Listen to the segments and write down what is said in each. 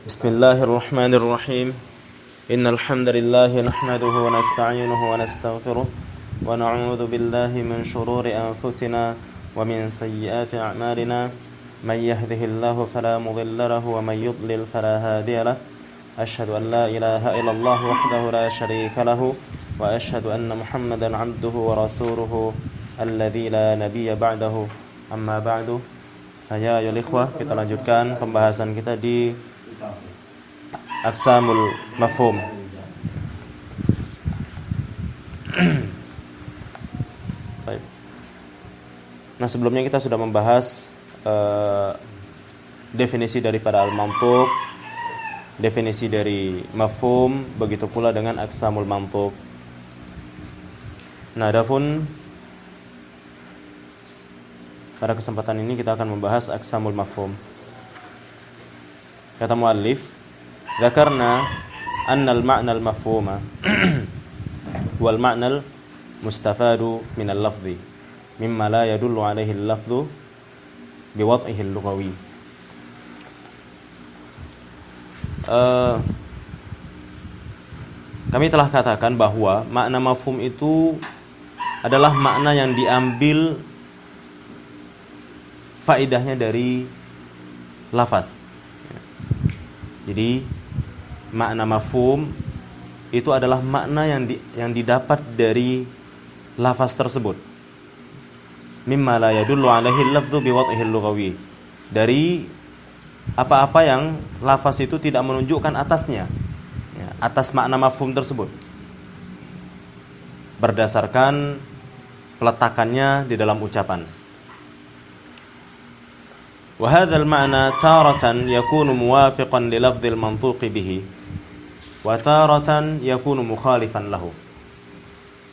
Bismillahirrahmanirrahim. Innal hamdalillah nahmaduhu wa nasta'inuhu wa nastaghfiruh wa na'udzu billahi min shururi anfusina wa min sayyiati a'malina. May yahdihillahu fala mudilla lahu wa may yudlil fala hadiya lahu. Asyhadu an la ilaha illallah wahdahu la syarika lahu wa asyhadu anna Muhammadan 'abduhu wa rasuluhu alladzi la nabiyya ba'dahu. Amma ba'du. Ya ayyuhal ikhwah, kita lanjutkan pembahasan kita di Aqsamul Mafhum. Baik. Nah, sebelumnya kita sudah membahas definisi daripada al-mantuq, definisi dari mafhum, begitu pula dengan aqsamul mantuq. Nah, adapun pada kesempatan ini kita akan membahas aqsamul mafhum. Kata muallif, dzakarna anna al-ma'na al-mafhuma wal ma'na al-mustafadu min al-lafzi mimma la yadullu alaihi al-lafzu biwad'ihi al-lughawi. Kami telah katakan bahwa makna mafhum itu adalah makna yang diambil faedahnya dari lafaz. Jadi makna mafhum itu adalah makna yang didapat dari lafaz tersebut. Mimma la yadullu alaihi al-lafdhu biwad'ihi al-lughawi. Dari apa-apa yang lafaz itu tidak menunjukkan atasnya, ya, atas makna mafhum tersebut, berdasarkan peletakannya di dalam ucapan. وهذا المعنى تارة يكون موافقا للفظ المنطوق به وتارة يكون مخالفا له.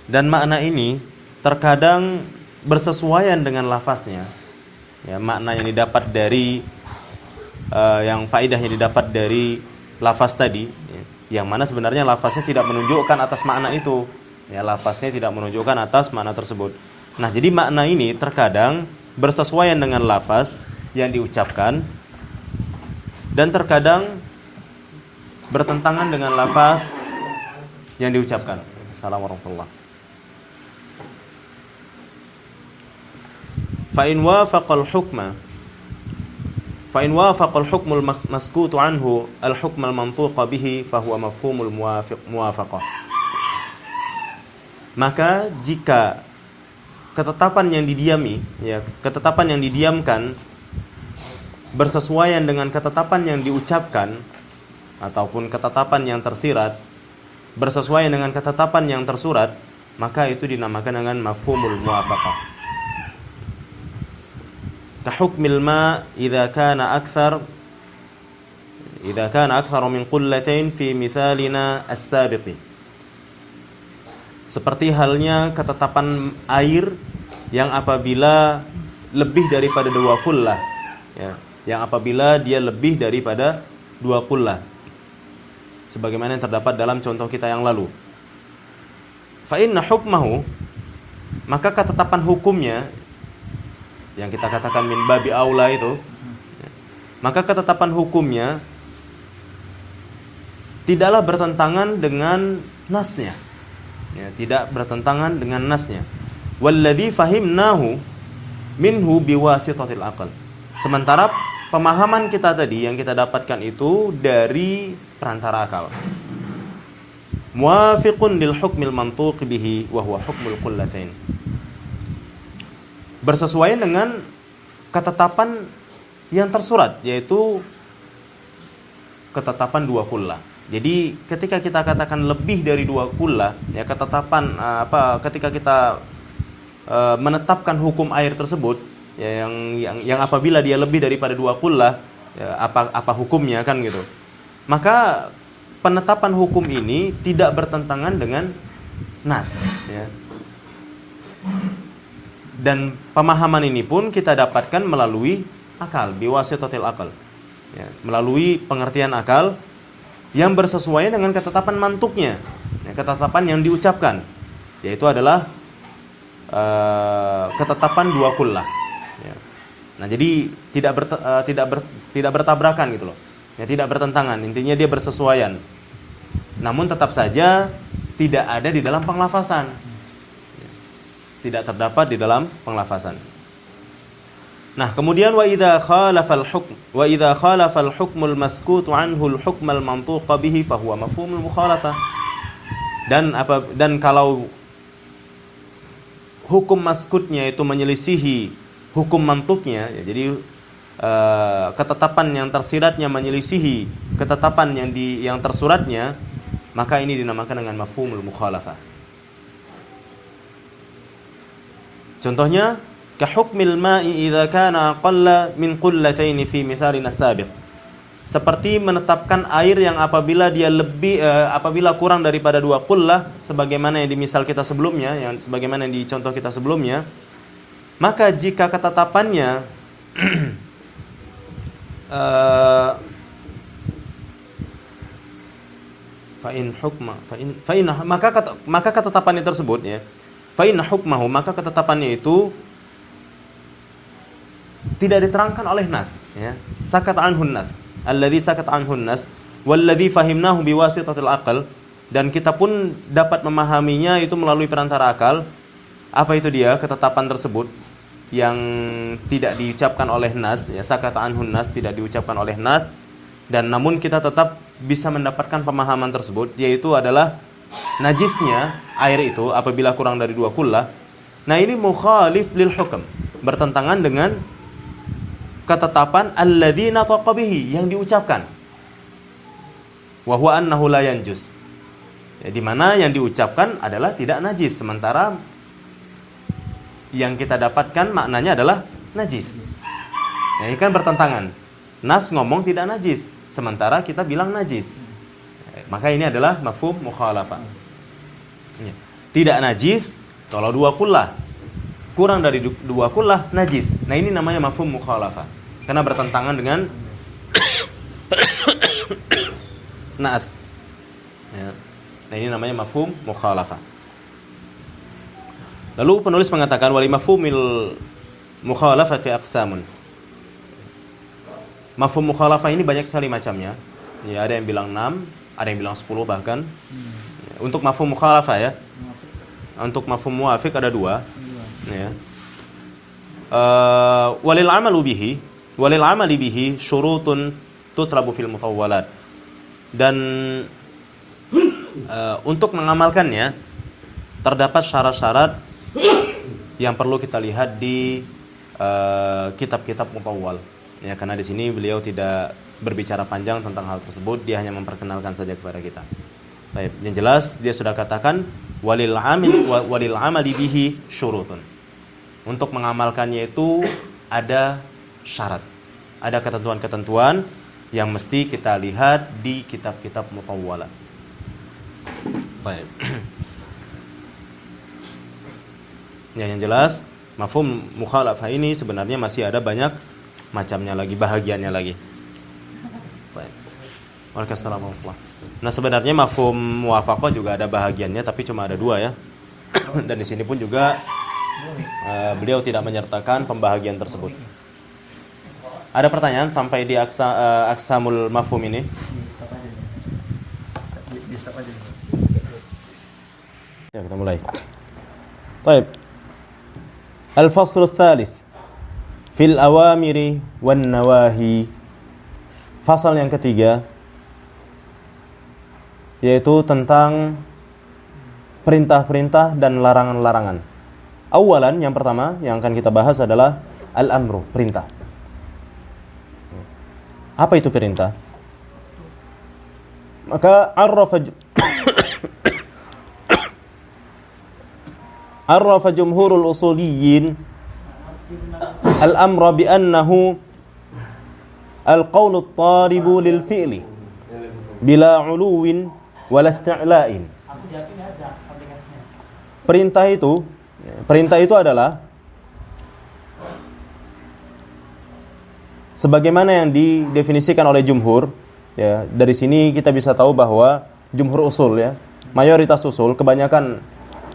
Dan makna ini terkadang bersesuaian dengan lafaznya, ya, makna yang didapat dari yang faedahnya didapat dari lafaz tadi, ya, yang mana sebenarnya lafaznya tidak menunjukkan atas makna itu, ya, lafaznya tidak menunjukkan atas makna tersebut. Nah, jadi makna ini terkadang bersesuaian dengan lafaz yang diucapkan dan terkadang bertentangan dengan lafaz yang diucapkan. Assalamualaikum warahmatullahi wabarakatuh. Fa in wafaqa al-hukmul maskutu anhu al-hukm al-mantuqa bihi fa huwa mafhumul muwafaqah. Maka jika ketetapan yang didiami, ya, ketetapan yang didiamkan bersesuaian dengan ketetapan yang diucapkan ataupun ketetapan yang tersirat bersesuaian dengan ketetapan yang tersurat, maka itu dinamakan dengan mafhumul muwafaqah. Ka hukmil ma idza kana akthar min qullatain fi mithalina as-sabiqi. Seperti halnya ketetapan air yang apabila lebih daripada 2 qullah, ya, yang apabila dia lebih daripada 2 qullah, sebagaimana yang terdapat dalam contoh kita yang lalu. Fa inna hukmahu, maka ketetapan hukumnya yang kita katakan min babi aula itu, maka ketetapan hukumnya tidaklah bertentangan dengan nasnya, ya, tidak bertentangan dengan nasnya. Walladzi fahimnahu minhu biwasitatil aql. Sementara pemahaman kita tadi yang kita dapatkan itu dari perantara akal. Muwafiqun lil hukmil mantuq bihi wa huwa hukmul qullatain. Bersesuaian dengan ketetapan yang tersurat, yaitu ketetapan 2 qullah. Jadi ketika kita katakan lebih dari 2 qullah, ya, ketetapan ketika kita menetapkan hukum air tersebut, ya, yang apabila dia lebih daripada 2 qullah, ya, apa hukumnya, kan gitu. Maka penetapan hukum ini tidak bertentangan dengan nas, ya. Dan pemahaman ini pun kita dapatkan melalui akal, biwasitatil akal, ya, melalui pengertian akal yang bersesuaian dengan ketetapan mantuknya, ya, ketetapan yang diucapkan, yaitu adalah ketetapan 2 qullah. Ya. Nah, jadi tidak bertabrakan gitu loh. Ya, tidak bertentangan, intinya dia bersesuaian. Namun tetap saja tidak ada di dalam penglafasan. Tidak terdapat di dalam penglafasan. Nah, kemudian wa idza khalafa al-hukmul maskutu anhu al-hukm al-mantuq bihi fa huwa mafhumul mukhalafah. Dan kalau hukum maskutnya itu menyelisihi hukum mantuknya, ya, jadi ketetapan yang tersiratnya menyelisihi ketetapan yang tersuratnya, maka ini dinamakan dengan mafhumul mukhalafah. Contohnya kahukmil ma'i idza kana aqalla min qullatayn fi mithalina sabiq. Seperti menetapkan air yang apabila kurang daripada 2 qullah, sebagaimana yang di misal kita sebelumnya, yang sebagaimana yang di contoh kita sebelumnya, maka jika ketetapannya maka ketetapannya tersebut, ya, fa inna hukmahu, maka ketetapannya itu tidak diterangkan oleh nas, ya. Sakat anhun nas, alladzi sakat anhun nas, walladzi fahimnahu biwasitatil aql, dan kita pun dapat memahaminya itu melalui perantara akal. Apa itu dia ketetapan tersebut yang tidak diucapkan oleh nas, ya, sakat anhun nas, tidak diucapkan oleh nas, dan namun kita tetap bisa mendapatkan pemahaman tersebut, yaitu adalah najisnya air itu apabila kurang dari 2 qullah. Nah, ini mukhalif lil hukm, bertentangan dengan ketetapan alladzi nataqa bihi, yang diucapkan, wa huwa annahu la yanjus, ya, di mana yang diucapkan adalah tidak najis, sementara yang kita dapatkan maknanya adalah najis. Nah, ini kan bertentangan. Nas ngomong tidak najis, sementara kita bilang najis. Maka ini adalah mafhum mukhalafah. Tidak najis kalau 2 qullah, kurang dari 2 qullah najis. Nah, ini namanya mafhum mukhalafah, karena bertentangan dengan nas, ya. Nah, ini namanya mafhum mukhalafah. Lalu penulis mengatakan wali mafhumil mukhalafati aqsamun. Mafhum mukhalafah ini banyak sekali macamnya. Ya, ada yang bilang 6, ada yang bilang 10 bahkan. Untuk mafhum mukhalafah, ya. Untuk mafhum muwafiq ada 2. Ya. Walil amali bihi syurutun tutrabu fil mutawwalat. Dan untuk mengamalkannya terdapat syarat-syarat yang perlu kita lihat di kitab-kitab mutawwal. Ya, karena di sini beliau tidak berbicara panjang tentang hal tersebut, dia hanya memperkenalkan saja kepada kita. Baik, yang jelas dia sudah katakan walil amali bihi syurutun. Untuk mengamalkannya itu ada syarat, ada ketentuan-ketentuan yang mesti kita lihat di kitab-kitab mutawwalah. Baik. Ya, yang jelas mafhum mukhalafah ini sebenarnya masih ada banyak macamnya lagi, bahagiannya lagi. Baik. Waalaikumsalam warahmatullahi wabarakatuh. Nah, sebenarnya mafhum muwafaqah juga ada bahagiannya, tapi cuma ada 2, ya. Dan di sini pun juga beliau tidak menyertakan pembahagian tersebut. Ada pertanyaan sampai di aksamul mafhum ini? Ya, kita mulai. Baik. Al-fasl ats-tsalits fil awamiri wan nawahi. Fasal yang ketiga yaitu tentang perintah-perintah dan larangan-larangan. Awalan, yang pertama yang akan kita bahas adalah al-amru, perintah. Apa itu perintah? Maka arrafa jumhurul usuliyyin al-amra bi annahu al-qawlu at-taribu lil fi'li bila 'uluwin wala isti'la'in. Perintah itu adalah sebagaimana yang didefinisikan oleh jumhur, ya. Dari sini kita bisa tahu bahwa jumhur usul, ya, mayoritas usul, kebanyakan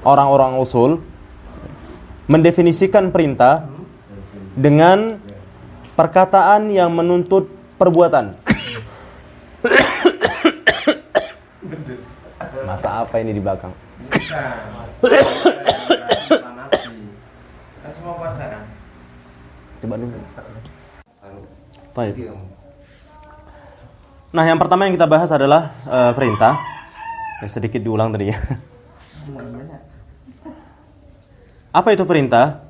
orang-orang usul mendefinisikan perintah dengan perkataan yang menuntut perbuatan. Masa apa ini di belakang? Kan semua puasa kan? Coba dulu. Baik. Nah, yang pertama yang kita bahas adalah perintah. Sedikit diulang tadi ya. Apa itu perintah?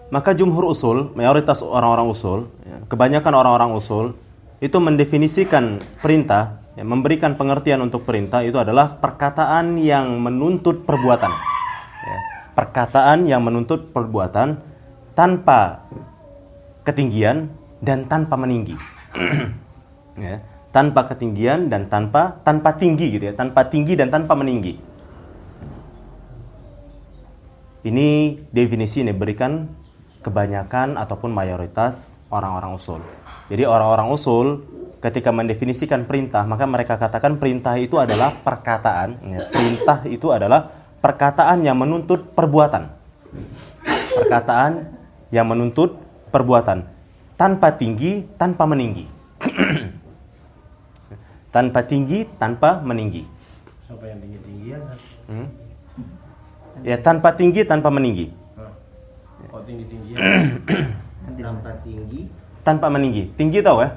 Maka jumhur usul, mayoritas orang-orang usul, kebanyakan orang-orang usul itu mendefinisikan perintah, memberikan pengertian untuk perintah itu adalah perkataan yang menuntut perbuatan. Perkataan yang menuntut perbuatan tanpa ketinggian dan tanpa meninggi. Tanpa ketinggian dan tanpa tinggi gitu ya, tanpa tinggi dan tanpa meninggi. Ini definisi yang diberikan kebanyakan ataupun mayoritas orang-orang usul. Jadi orang-orang usul ketika mendefinisikan perintah, maka mereka katakan perintah itu adalah perkataan. Perintah itu adalah perkataan yang menuntut perbuatan. Perkataan yang menuntut perbuatan. Tanpa tinggi, tanpa meninggi. Tanpa tinggi, tanpa meninggi. Siapa yang tinggi-tinggian? Ya, tanpa tinggi, tanpa meninggi. Oh, tinggi-tinggian. Tanpa tinggi, tanpa meninggi. Tinggi tahu ya?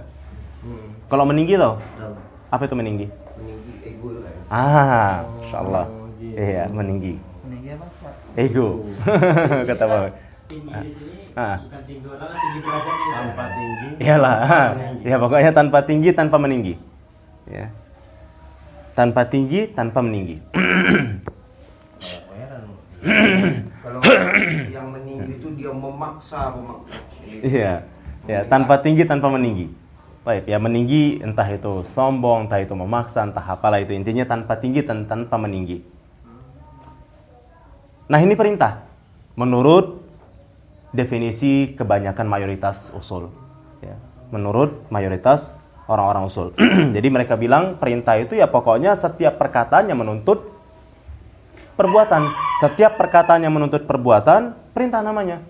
Kalau meninggi tahu? Tahu. Apa itu meninggi? Meninggi ego kan? Insyaallah. Iya, meninggi. Meninggi apa? Ego. Kata Bapak. Tinggi di sini bukan tinggi orang, tinggi derajatnya. Tanpa tinggi. Iyalah. Ya, pokoknya tanpa tinggi, tanpa meninggi. Ya. Tanpa tinggi, tanpa meninggi. Kalau yang meninggi itu dia memaksa. Iya. Ya, tanpa tinggi, tanpa meninggi. Baik, ya meninggi entah itu sombong, entah itu memaksa, entah apalah itu, intinya tanpa tinggi dan tanpa meninggi. Nah, ini perintah menurut definisi kebanyakan mayoritas usul, ya. Menurut mayoritas orang-orang usul. Jadi mereka bilang perintah itu ya pokoknya setiap perkataan yang menuntut perbuatan. Setiap perkataan yang menuntut perbuatan, perintah namanya.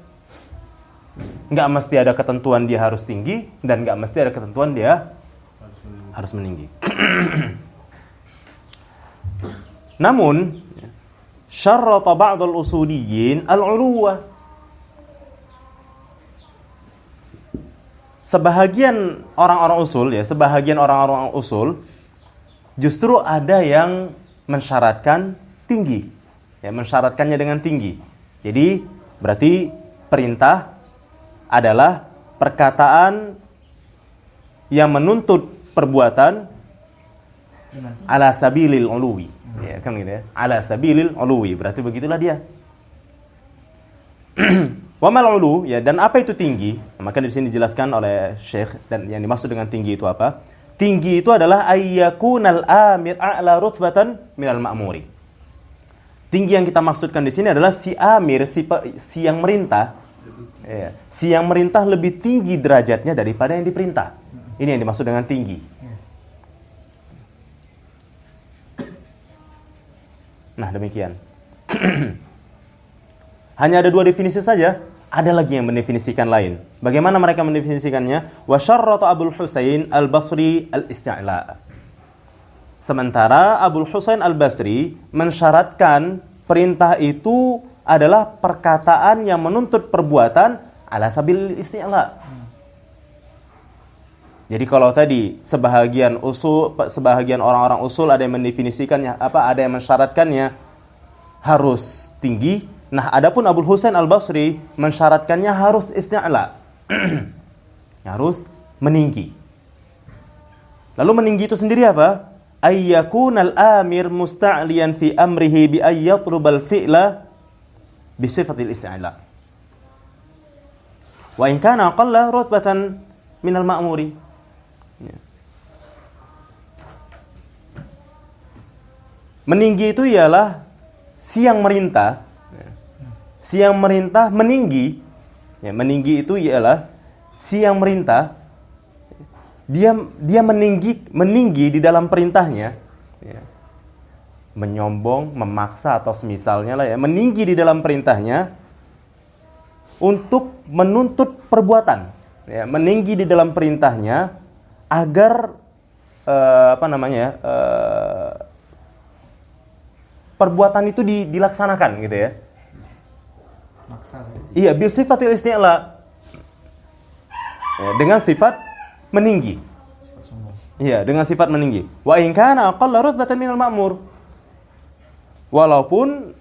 Nggak mesti ada ketentuan dia harus tinggi, dan nggak mesti ada ketentuan dia harus meninggi. Namun, syarrata ba'dul usuliyyin al-'uluwa. Sebahagian orang-orang usul justru ada yang mensyaratkan tinggi. Ya, mensyaratkannya dengan tinggi. Jadi, berarti perintah adalah perkataan yang menuntut perbuatan ala sabilil uluwi. Ya, kan gitu ya. Ala sabilil uluwi, berarti begitulah dia. Wa mal ulu, ya, dan apa itu tinggi? Nah, maka di sini dijelaskan oleh Syekh, dan yang dimaksud dengan tinggi itu apa? Tinggi itu adalah ayyakunal amir a'la rutbatan minal ma'muri. Tinggi yang kita maksudkan di sini adalah si amir, si yang merintah. Ya, si yang merintah lebih tinggi derajatnya daripada yang diperintah. Ini yang dimaksud dengan tinggi. Nah, demikian. Hanya ada dua definisi saja. Ada lagi yang mendefinisikan lain. Bagaimana mereka mendefinisikannya? Wa syarrata Abul Husain Al-Basri al-isti'la. Sementara Abul Husain Al-Basri mensyaratkan perintah itu adalah perkataan yang menuntut perbuatan ala sabil isti'la. Jadi kalau tadi sebahagian orang-orang usul ada yang mendefinisikannya ada yang mensyaratkannya harus tinggi. Nah, adapun Abul Husain Al-Basri mensyaratkannya harus isti'la. Harus meninggi. Lalu meninggi itu sendiri apa? Ayyakunal amir musta'liyan fi amrihi bi ayyatlubal fi'la bi sifatil isti'la. Wa in kana aqalla rutbatan minal ma'muri. Meninggi itu ialah si yang merintah. Si yang merintah meninggi. Ya, meninggi itu ialah si yang merintah dia meninggi di dalam perintahnya. Ya. Menyombong, memaksa atau semisalnya lah ya, meninggi di dalam perintahnya untuk menuntut perbuatan. Ya, meninggi di dalam perintahnya agar perbuatan itu dilaksanakan gitu ya. Maksa. Iya, bil sifatil isti'la. Ya, dengan sifat meninggi. Iya, dengan sifat meninggi. Wa in kana aqalla rutbatan minal ma'mur. Walaupun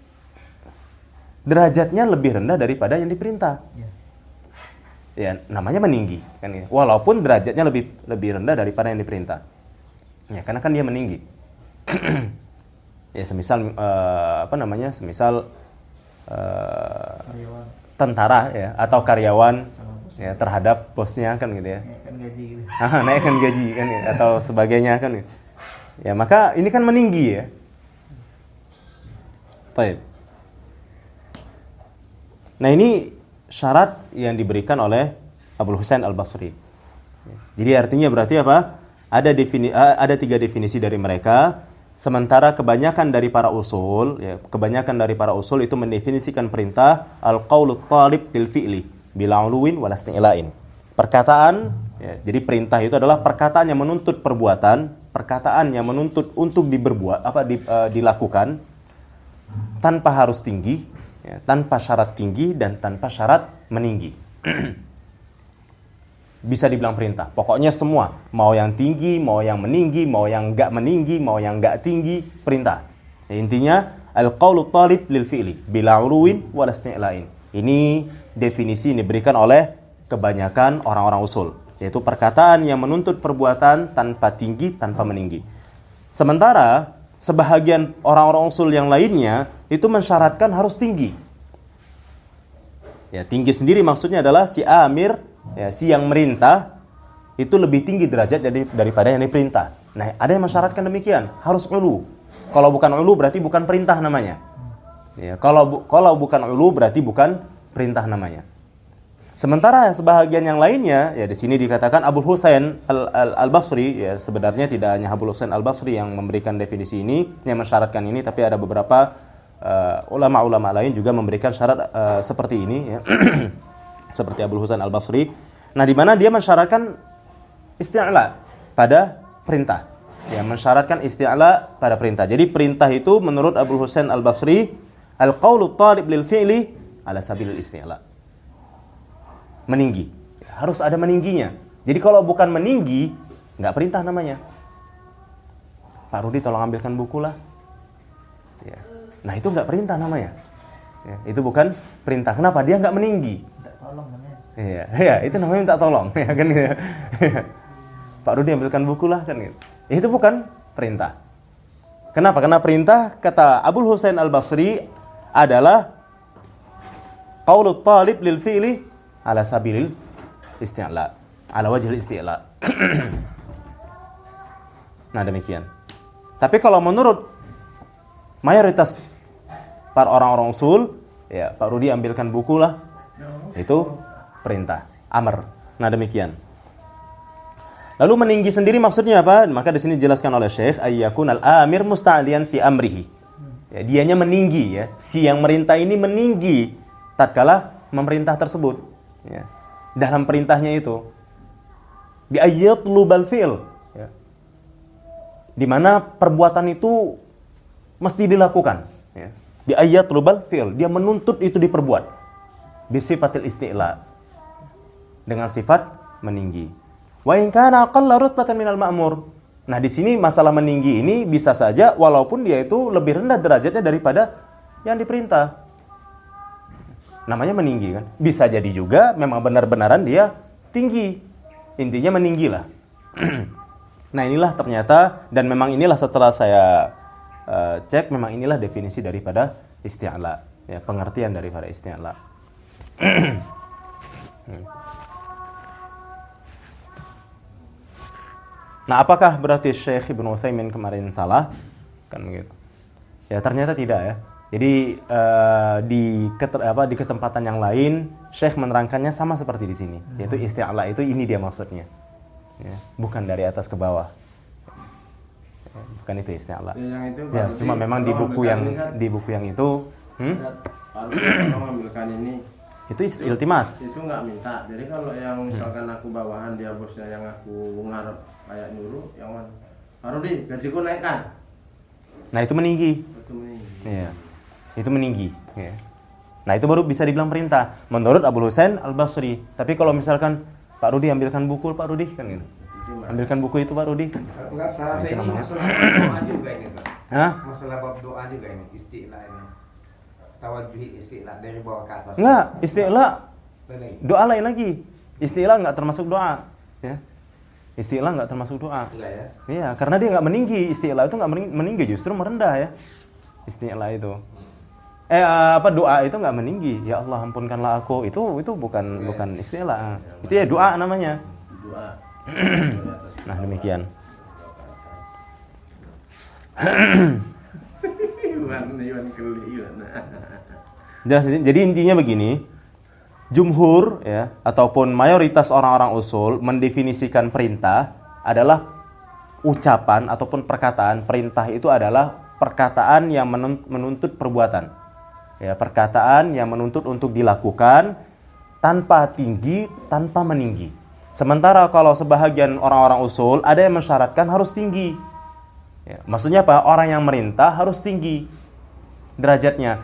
derajatnya lebih rendah daripada yang diperintah. Ya, namanya meninggi kan ya. Walaupun derajatnya lebih rendah daripada yang diperintah. Ya, karena kan dia meninggi. Ya, semisal semisal tentara ya atau karyawan ya terhadap bosnya kan gitu ya. Naikkan gaji gitu. Naikkan gaji kan ya, atau sebagainya kan. Ya, maka ini kan meninggi ya. Baik. Nah, ini syarat yang diberikan oleh Abul Husain Al-Basri. Jadi artinya berarti apa? Ada 3 definisi dari mereka. Sementara kebanyakan dari para usul itu mendefinisikan perintah al-qaulut talib lil fi'li bila uluwin wala isti'la'in. Perkataan ya, jadi perintah itu adalah perkataan yang menuntut perbuatan, perkataan yang menuntut untuk dilakukan tanpa harus tinggi, ya, tanpa syarat tinggi dan tanpa syarat meninggi. Bisa dibilang perintah. Pokoknya semua, mau yang tinggi, mau yang meninggi, mau yang enggak meninggi, mau yang enggak tinggi, perintah. Ya, intinya al-qaulu talib lil fi'li bila uluwin wala isti'la'in. Ini definisi yang diberikan oleh kebanyakan orang-orang usul, yaitu perkataan yang menuntut perbuatan tanpa tinggi, tanpa meninggi. Sementara sebahagian orang-orang usul yang lainnya itu mensyaratkan harus tinggi. Ya, tinggi sendiri maksudnya adalah si amir, ya, si yang merintah itu lebih tinggi derajat daripada yang diperintah. Nah, ada yang mensyaratkan demikian, harus ulu. Kalau bukan ulu berarti bukan perintah namanya. Ya, kalau bukan ulu berarti bukan perintah namanya. Sementara sebahagian yang lainnya, ya di sini dikatakan Abul Husain Al-Basri, ya sebenarnya tidak hanya Abul Husain Al-Basri yang memberikan definisi ini, yang mensyaratkan ini, tapi ada beberapa ulama-ulama lain juga memberikan syarat seperti ini, ya. Seperti Abul Husain Al-Basri. Nah, di mana dia mensyaratkan isti'la pada perintah. Ya, mensyaratkan isti'la pada perintah. Jadi perintah itu menurut Abul Husain Al-Basri al-qaulu talib lil fi'li ala sabilil isti'la. Meninggi. Harus ada meningginya. Jadi kalau bukan meninggi, enggak perintah namanya. Pak Rudi tolong ambilkan buku lah. Ya. Nah, itu enggak perintah namanya. Ya, itu bukan perintah. Kenapa? Dia enggak meninggi. Minta tolong namanya. Iya, itu namanya minta tolong, ya kan gitu. Pak Rudi ambilkan buku lah kan gitu. Itu bukan perintah. Kenapa? Karena perintah kata Abul Husain Al-Basri adalah qaulut talib lil fi'li ala sabilil isti'la, ala wajhil isti'la. Nah, demikian. Tapi kalau menurut mayoritas para orang-orang usul, ya Pak Rudi ambilkan buku lah. Itu perintah, amr. Nah, demikian. Lalu meninggi sendiri maksudnya apa? Maka di sini dijelaskan oleh Syekh ayyakun al-amir musta'liyan fi amrihi. Ya, dianya meninggi ya. Si yang merintah ini meninggi tatkala memerintah tersebut. Ya. Dalam perintahnya itu bi ayyatlubal fi'l, ya. Di mana perbuatan itu mesti dilakukan, ya. Bi ayyatlubal fi'l, dia menuntut itu diperbuat. Bi sifatil isti'la, dengan sifat meninggi. Wa in kana aqalla rutbatan minal ma'mur. Nah, di sini masalah meninggi ini bisa saja walaupun dia itu lebih rendah derajatnya daripada yang diperintah. Namanya meninggi kan. Bisa jadi juga memang benar-benaran dia tinggi. Intinya meninggi lah. Nah, inilah ternyata, dan memang inilah setelah saya cek, memang inilah definisi daripada isti'la, ya, pengertian daripada isti'la. Nah, apakah berarti Syekh Ibnu Utsaimin kemarin salah? Kan begitu. Ya, ternyata tidak ya. Jadi di kesempatan yang lain Syekh menerangkannya sama seperti di sini, yaitu isti'la itu ini dia maksudnya. Ya, bukan dari atas ke bawah. Ya, bukan itu isti'la. Ya, cuma memang di buku yang itu harus ambilkan ini Itu iltimas. Itu nggak minta. Jadi kalau yang misalkan aku bawahan dia bosnya yang aku ngarep kayak nyuruh, yang mana? Parodi, gajiku naikkan. Nah, itu meninggi. Itu meninggi. Iya. Itu meninggi, ya. Nah, itu baru bisa dibilang perintah menurut Abu Husain Al-Basri. Tapi kalau misalkan Pak Rudi ambilkan buku, Pak Rudi kan gitu. Ambilkan buku itu Pak Rudi. Enggak salah saya ini masalah doa juga ini, Ustaz. Hah? Masalah bab doa juga ini, istilah ini. Tawajuhi istilah dari bawah ke atas. Enggak, istilah Lain. doa lain lagi. Istilah enggak termasuk doa, ya. Istilah enggak termasuk doa. Enggak ya? Iya, karena dia enggak meninggi. Istilah itu enggak meninggi, justru merendah ya. Istilah itu. Doa itu enggak meninggi. Ya Allah, ampunkanlah aku. Itu bukan istilah. Itu ya doa namanya. Doa. Nah, demikian. Jadi intinya begini, jumhur ya ataupun mayoritas orang-orang usul mendefinisikan perintah adalah ucapan ataupun perkataan. Perintah itu adalah perkataan yang menuntut perbuatan. Ya, perkataan yang menuntut untuk dilakukan tanpa tinggi, tanpa meninggi. Sementara kalau sebahagian orang-orang usul ada yang mensyaratkan harus tinggi. Ya, maksudnya apa? Orang yang merintah harus tinggi derajatnya.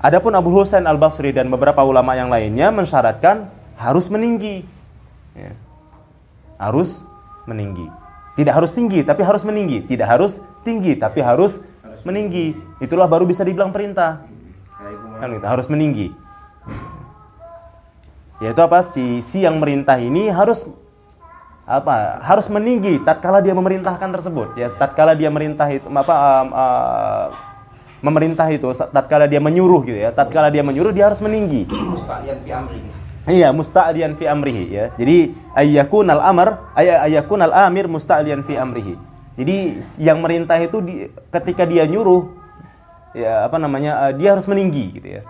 Adapun Abu Husain Al-Basri dan beberapa ulama yang lainnya mensyaratkan harus meninggi. Ya. Harus meninggi. Tidak harus tinggi, tapi harus meninggi. Tidak harus tinggi, tapi harus meninggi. Itulah baru bisa dibilang perintah. Kan gitu, harus meninggi. Yaitu apa? Si yang merintah ini harus harus meninggi tatkala dia memerintahkan tersebut. Ya, tatkala dia merintah itu memerintah itu tatkala dia menyuruh gitu ya. Tatkala dia menyuruh dia harus meninggi. Musta'liyan fi amrihi. Iya, musta'liyan fi amrihi ya. Jadi ayyakunal amir musta'liyan fi amrihi. Jadi yang merintah itu ketika dia nyuruh ya dia harus meninggi gitu ya.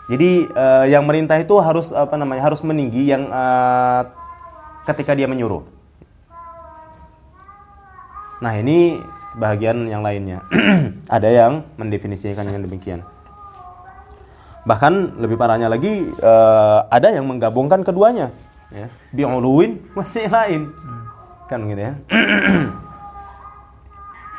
Jadi yang merintah itu harus harus meninggi yang ketika dia menyuruh. Nah, ini sebagian yang lainnya. Ada yang mendefinisikan yang demikian. Bahkan lebih parahnya lagi ada yang menggabungkan keduanya ya. Bi'uluwin mesti lain. Kan gitu ya.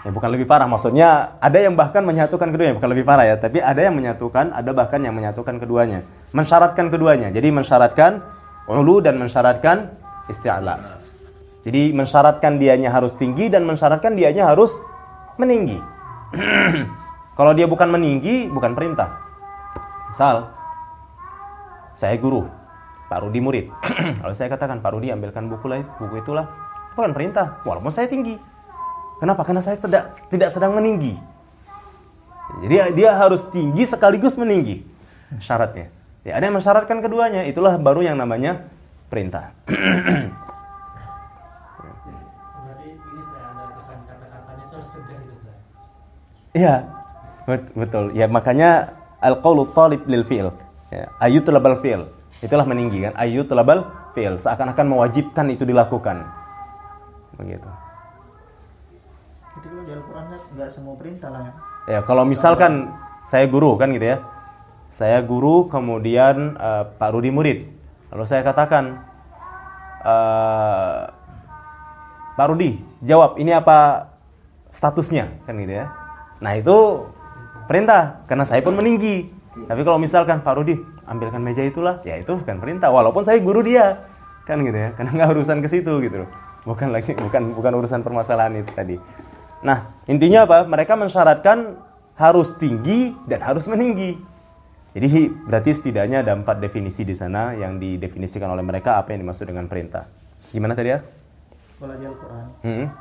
Ya, bukan lebih parah, maksudnya ada yang bahkan menyatukan keduanya, bukan lebih parah ya, tapi ada yang menyatukan, ada bahkan yang menyatukan keduanya, mensyaratkan keduanya. Jadi mensyaratkan ulu dan mensyaratkan isti'la. Jadi mensyaratkan dianya harus tinggi dan mensyaratkan dianya harus meninggi. Kalau dia bukan meninggi, bukan perintah. Misal saya guru, Pak Rudi murid. Kalau saya katakan Pak Rudi ambilkan buku itulah, bukan perintah, walaupun saya tinggi. Kenapa? Karena saya tidak sedang meninggi. Jadi dia harus tinggi sekaligus meninggi. Syaratnya. Ya, ada yang mensyaratkan keduanya. Itulah baru yang namanya perintah. Berarti ini ada kesan kata-katanya itu harus tegas itu. Iya. Betul. Ya, makanya al-qaulu talib lil fi'l. Ya, ayyutlabal fi'l. Itulah meninggi kan. Ayyutlabal fi'l. Seakan-akan mewajibkan itu dilakukan. Begitu. Jadi kalau di Al-Quran nggak semua perintah lah ya. Ya, kalau misalkan saya guru kan gitu ya. Saya guru kemudian Pak Rudi murid. Lalu saya katakan Pak Rudi, jawab ini apa statusnya kan gitu ya. Nah, itu perintah karena saya pun meninggi. Tapi kalau misalkan Pak Rudi ambilkan meja itulah, ya itu bukan perintah walaupun saya guru dia. Kan gitu ya. Karena nggak urusan ke situ gitu loh. Bukan urusan permasalahan itu tadi. Nah, intinya apa? Mereka mensyaratkan harus tinggi dan harus meninggi. Jadi berarti setidaknya ada 4 definisi di sana yang didefinisikan oleh mereka apa yang dimaksud dengan perintah. Gimana tadi ya? Kalau di Al-Quran,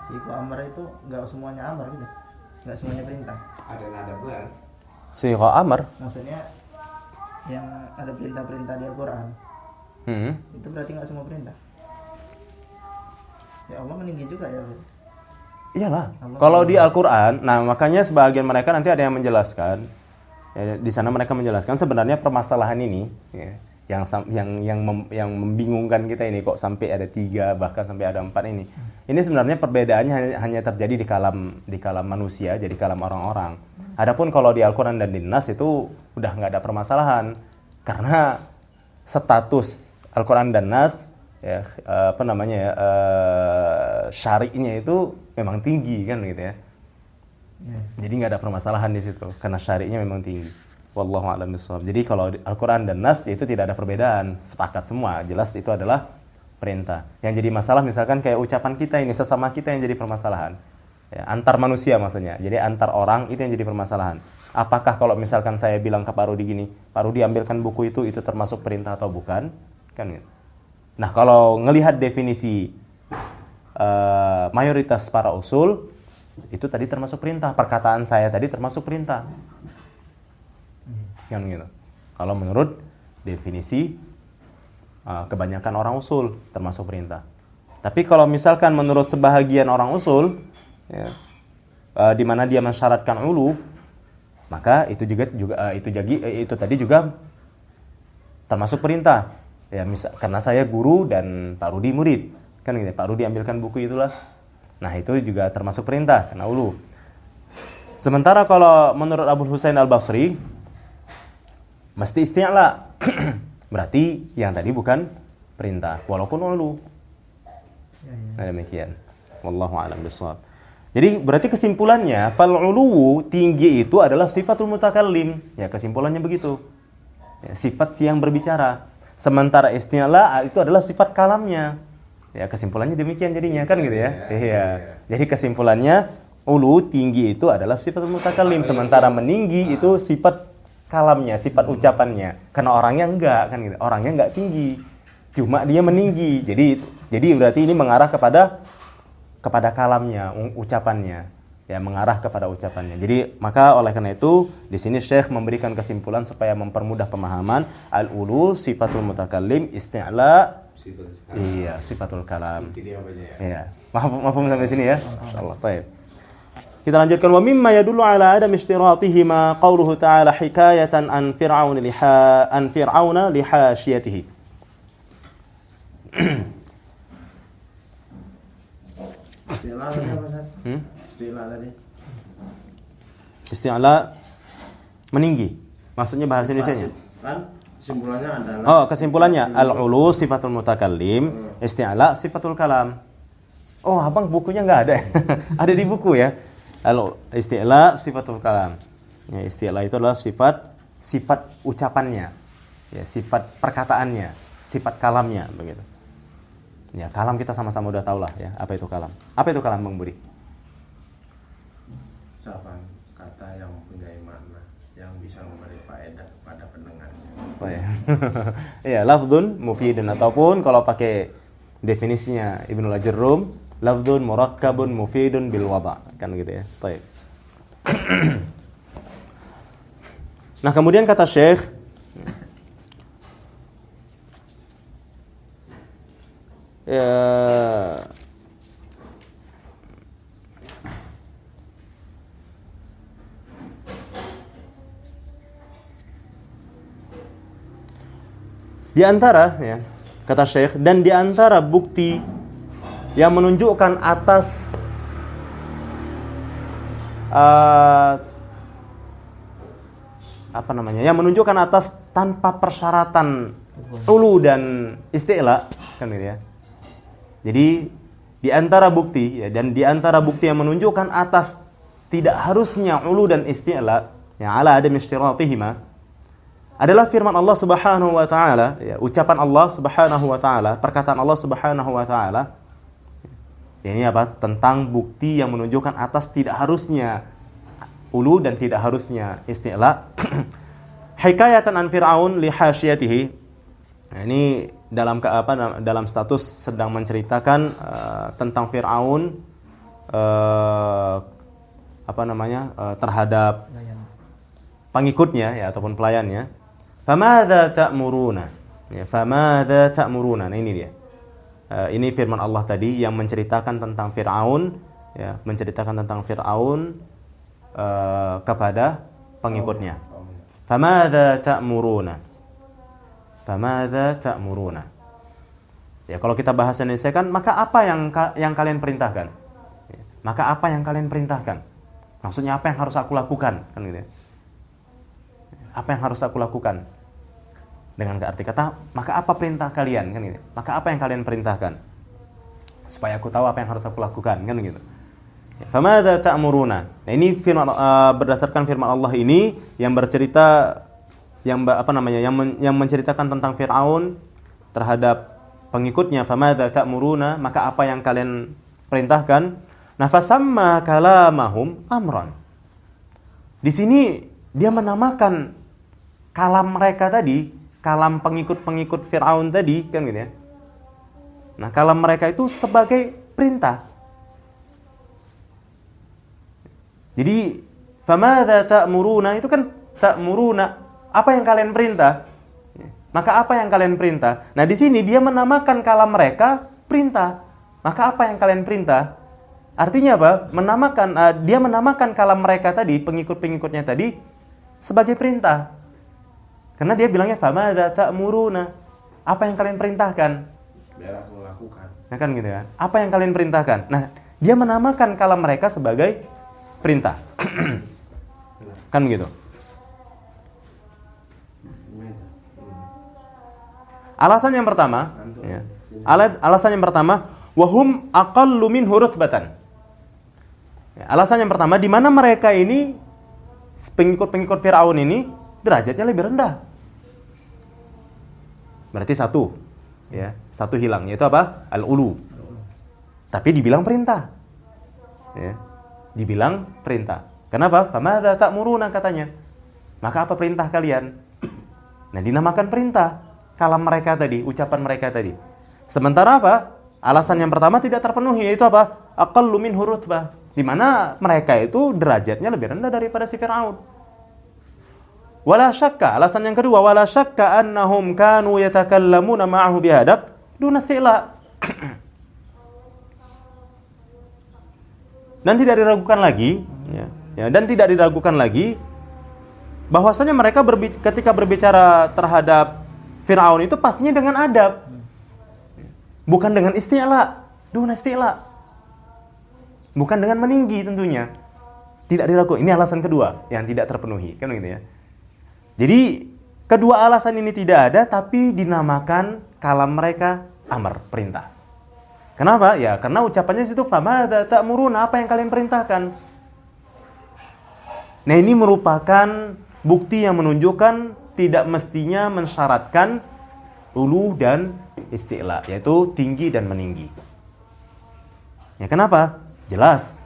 siku amar itu nggak semuanya amar gitu, nggak semuanya perintah. Ada nada bulan. Sigha amar. Maksudnya yang ada perintah-perintah di Al-Quran, itu berarti nggak semua perintah. Ya Allah meninggi juga ya. Iyalah. Kalau di Al-Quran, nah makanya sebagian mereka nanti ada yang menjelaskan. Ya, di sana mereka menjelaskan sebenarnya permasalahan ini, ya, yang membingungkan kita ini kok sampai ada 3 bahkan sampai ada 4 ini. Ini sebenarnya perbedaannya hanya terjadi di kalam manusia, jadi kalam orang-orang. Adapun kalau di Al-Quran dan di Nas itu udah nggak ada permasalahan. Karena status Al-Quran dan Nas, ya, syari'nya itu memang tinggi kan gitu ya. Jadi nggak ada permasalahan di situ karena syari'nya memang tinggi. Wallahu a'lam bishawab. Jadi kalau Al-Quran dan Nas itu tidak ada perbedaan, sepakat semua, jelas itu adalah perintah. Yang jadi masalah misalkan kayak ucapan kita ini, sesama kita yang jadi permasalahan. Ya, antar manusia maksudnya. Jadi antar orang itu yang jadi permasalahan. Apakah kalau misalkan saya bilang ke Pak Rudi gini, Pak Rudi ambilkan buku itu termasuk perintah atau bukan? Kan gitu. Nah, kalau ngelihat definisi mayoritas para usul, itu tadi termasuk perintah. Perkataan saya tadi termasuk perintah. Kan gitu. Kalau menurut definisi kebanyakan orang usul termasuk perintah. Tapi kalau misalkan menurut sebahagian orang usul, ya, di mana dia mensyaratkan ulu, maka itu tadi juga termasuk perintah. Ya, karena saya guru dan Pak Rudi murid, kan gitu. Pak Rudi ambilkan buku itulah. Nah, itu juga termasuk perintah karena ulu. Sementara kalau menurut Abu Husain Al-Basri mesti isti'la. Berarti yang tadi bukan perintah walaupun ulu. Nah, demikian. Wallahu a'lam bishawab. Jadi berarti kesimpulannya fal uluwu, tinggi itu adalah sifatul mutakallim. Ya, kesimpulannya begitu. Ya, sifat si yang berbicara. Sementara isti'la itu adalah sifat kalamnya. Ya, kesimpulannya demikian jadinya kan gitu ya. Iya. Jadi kesimpulannya ulu, tinggi itu adalah sifatul mutakallim, sementara meninggi itu sifat kalamnya, sifat ucapannya. Karena orangnya enggak kan gitu. Orangnya enggak tinggi. Cuma dia meninggi. Jadi berarti ini mengarah kepada kalamnya, ucapannya. Ya, mengarah kepada ucapannya. Jadi maka oleh karena itu di sini Syekh memberikan kesimpulan supaya mempermudah pemahaman al-ulu sifatul mutakallim, isti'la sifatul kalam. Iya. Paham sampai sini ya? Insyaallah. Baik. Kita lanjutkan wa mimma yadullu ala adam ishtiratihima qauluhu ta'ala hikayatan an fir'auna li hasyiyatihi. Istilah tadi apa, Ustaz? Istilah tadi. Isti'la meninggi. Maksudnya bahasa Indonesianya? Kan kesimpulannya adalah kesimpulannya al-ulu sifatul mutakallim, isti'la sifatul kalam. Oh, Abang bukunya enggak ada. Ada di buku ya. Isti'la sifatul kalam. Ya, isti'la itu adalah sifat ucapannya. Ya, sifat perkataannya, sifat kalamnya begitu. Ya, kalam kita sama-sama udah tahu lah ya, apa itu kalam. Apa itu kalam, Bang Budi? ucapan kata yang punya makna yang bisa memberi faedah kepada pendengarnya. Oh ya. Iya, lafdzun mufidun, ataupun kalau pakai definisinya Ibnu Al-Jarrum, lafdzun murakkabun mufidun bil wada', kan gitu ya. Baik. Nah, kemudian kata Syekh di antara, ya, kata Syekh, dan di antara bukti yang menunjukkan atas yang menunjukkan atas tanpa persyaratan ulu dan isti'la, kan gitu ya. Jadi di antara bukti, ya, dan di antara bukti yang menunjukkan atas tidak harusnya ulu dan isti'la, yang ala adam ishtiratihima, adalah firman Allah Subhanahu wa taala, ya, ucapan Allah Subhanahu wa taala, perkataan Allah Subhanahu wa taala. Ini apa? Tentang bukti yang menunjukkan atas tidak harusnya ulu dan tidak harusnya isti'la. Hikayatan an Fir'aun li hasyiyatihi. Nah, ini dalam status sedang menceritakan tentang Fir'aun terhadap pengikutnya, ya, ataupun pelayannya. Famadza ta'muruna? Ya, famadza ta'muruna? Nah, ini dia. Ini firman Allah tadi yang menceritakan tentang Fir'aun, ya, menceritakan tentang Fir'aun kepada pengikutnya. Famadza ta'muruna? Famadza ta'muruna? Ya, kalau kita bahasa Indonesia kan, maka apa yang kalian perintahkan? Ya, maka apa yang kalian perintahkan? Maksudnya apa yang harus aku lakukan? Kan gitu ya. Apa yang harus aku lakukan? Dengan arti kata, maka apa perintah kalian? Kan gitu. Maka apa yang kalian perintahkan? Supaya aku tahu apa yang harus aku lakukan, kan gitu. Famadza ta'muruna. Nah, ini firman, berdasarkan firman Allah ini yang bercerita yang menceritakan tentang Firaun terhadap pengikutnya. Famadza ta'muruna, maka apa yang kalian perintahkan? Nafasamma kalamahum amran. Di sini dia menamakan kalam mereka tadi, kalam pengikut-pengikut Firaun tadi, kan gitu ya. Nah, kalam mereka itu sebagai perintah. Jadi, famadza ta'muruna itu kan ta'muruna, apa yang kalian perintah? Maka apa yang kalian perintah? Nah, di sini dia menamakan kalam mereka perintah. Maka apa yang kalian perintah? Artinya apa? Dia menamakan kalam mereka tadi, pengikut-pengikutnya tadi sebagai perintah. Karena dia bilangnya famadza ta'muruna, apa yang kalian perintahkan? Biar aku lakukan. Nah, kan gitu kan? Apa yang kalian perintahkan? Nah, dia menamakan kalam mereka sebagai perintah. Kan begitu. Alasan yang pertama, ya. Alasan yang pertama, wahum aqallu minhu rutbatan. Ya, alasan yang pertama, di mana mereka ini pengikut-pengikut Firaun ini derajatnya lebih rendah. Berarti satu hilang, yaitu apa? Al-ulu. Tapi dibilang perintah. Ya. Dibilang perintah. Kenapa? Famadza ta'muruna katanya. Maka apa perintah kalian? Nah, dinamakan perintah kalam mereka tadi, ucapan mereka tadi. Sementara apa? Alasan yang pertama tidak terpenuhi, yaitu apa? Aqallu minhu rutbah. Di mana mereka itu derajatnya lebih rendah daripada si Firaun. Wala syakka, alasan yang kedua, wala syakka annahum kanu yatakallamuna ma'ahu bihadab duna istila. Dan tidak diragukan lagi, dan tidak diragukan lagi bahwasanya mereka ketika berbicara terhadap Firaun itu pastinya dengan adab, bukan dengan isti'la, duna isti'la, bukan dengan meninggi tentunya. Tidak diragukan. Ini alasan kedua yang tidak terpenuhi, kan begitu ya. Jadi kedua alasan ini tidak ada, tapi dinamakan kalam mereka amr, perintah. Kenapa? Ya, karena ucapannya situ famadza ta'muruna, apa yang kalian perintahkan. Nah, ini merupakan bukti yang menunjukkan tidak mestinya mensyaratkan ulu dan isti'la, yaitu tinggi dan meninggi. Ya, kenapa? Jelas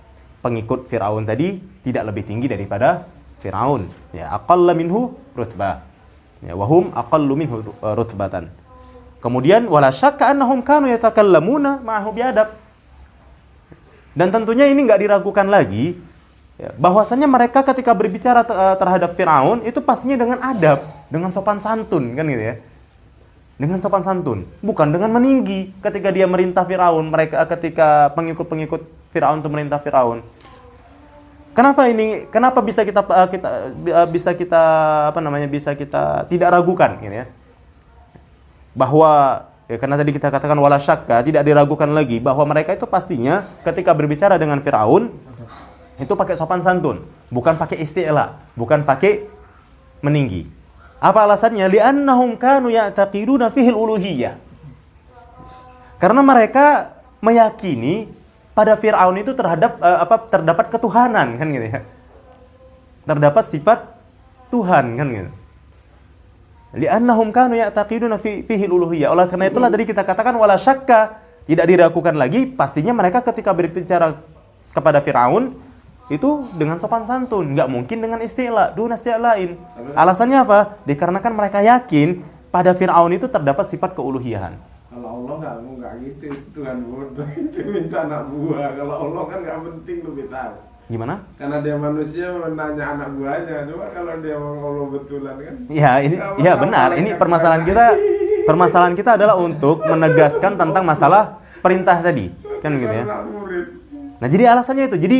pengikut Firaun tadi tidak lebih tinggi daripada Firaun. Ya, aqalla minhu rutbah. Ya, wahum aqallu minhu rutbatan. Kemudian wala syakka annahum kanu yatakallamuna ma'ahu biadab. Dan tentunya ini enggak diragukan lagi, ya, bahwasanya mereka ketika berbicara terhadap Firaun itu pastinya dengan adab, dengan sopan santun, kan gitu ya. Dengan sopan santun, bukan dengan meninggi ketika dia merintah Firaun, ketika pengikut-pengikut Firaun itu merintah Firaun. Kenapa bisa kita tidak ragukan, gitu ya? Bahwa karena tadi kita katakan wala syakka, tidak diragukan lagi bahwa mereka itu pastinya ketika berbicara dengan Firaun itu pakai sopan santun, bukan pakai isti'la, bukan pakai meninggi. Apa alasannya? Li'annahum kanu ya'taqiduna fihi al-uluhiyyah. Karena mereka meyakini pada Firaun itu terdapat ketuhanan, kan gitu ya. Terdapat sifat Tuhan, kan gitu. Li'annahum kanu ya'taqiduna fihi al-uluhiyyah. Oleh karena itulah tadi kita katakan wala syakka, tidak diragukan lagi, pastinya mereka ketika berbicara kepada Firaun itu dengan sopan santun, nggak mungkin dengan isti'la, duna isti'lain. Alasannya apa? Dikarenakan mereka yakin pada Firaun itu terdapat sifat keuluhiyahan. Kalau Allah nggak gitu, Tuhan bodoh itu minta anak buah. Kalau Allah kan nggak penting lu tahu. Gimana? Karena dia manusia menanya anak buahnya. Cuma kalau dia mau Allah betulan kan? Ya benar. Ini permasalahan kita adalah untuk menegaskan tentang masalah perintah tadi, kan gitu ya. Nah, jadi alasannya itu. Jadi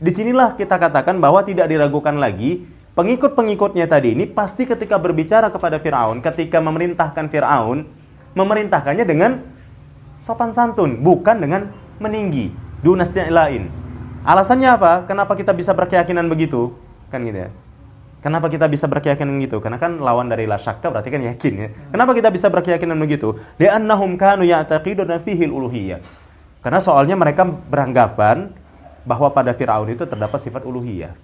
disinilah kita katakan bahwa tidak diragukan lagi pengikut-pengikutnya tadi ini pasti ketika berbicara kepada Firaun, ketika memerintahkan Firaun, memerintahkannya dengan sopan santun, bukan dengan meninggi, dunasnya lain. Alasannya apa? Kenapa kita bisa berkeyakinan begitu? Kan gitu ya. Kenapa kita bisa berkeyakinan gitu? Karena kan lawan dari la syakka berarti kan yakin ya. Kenapa kita bisa berkeyakinan begitu? Li'annahum kanu ya'taqiduna fihi al-uluhiyah. Karena soalnya mereka beranggapan bahwa pada Firaun itu terdapat sifat uluhiyah.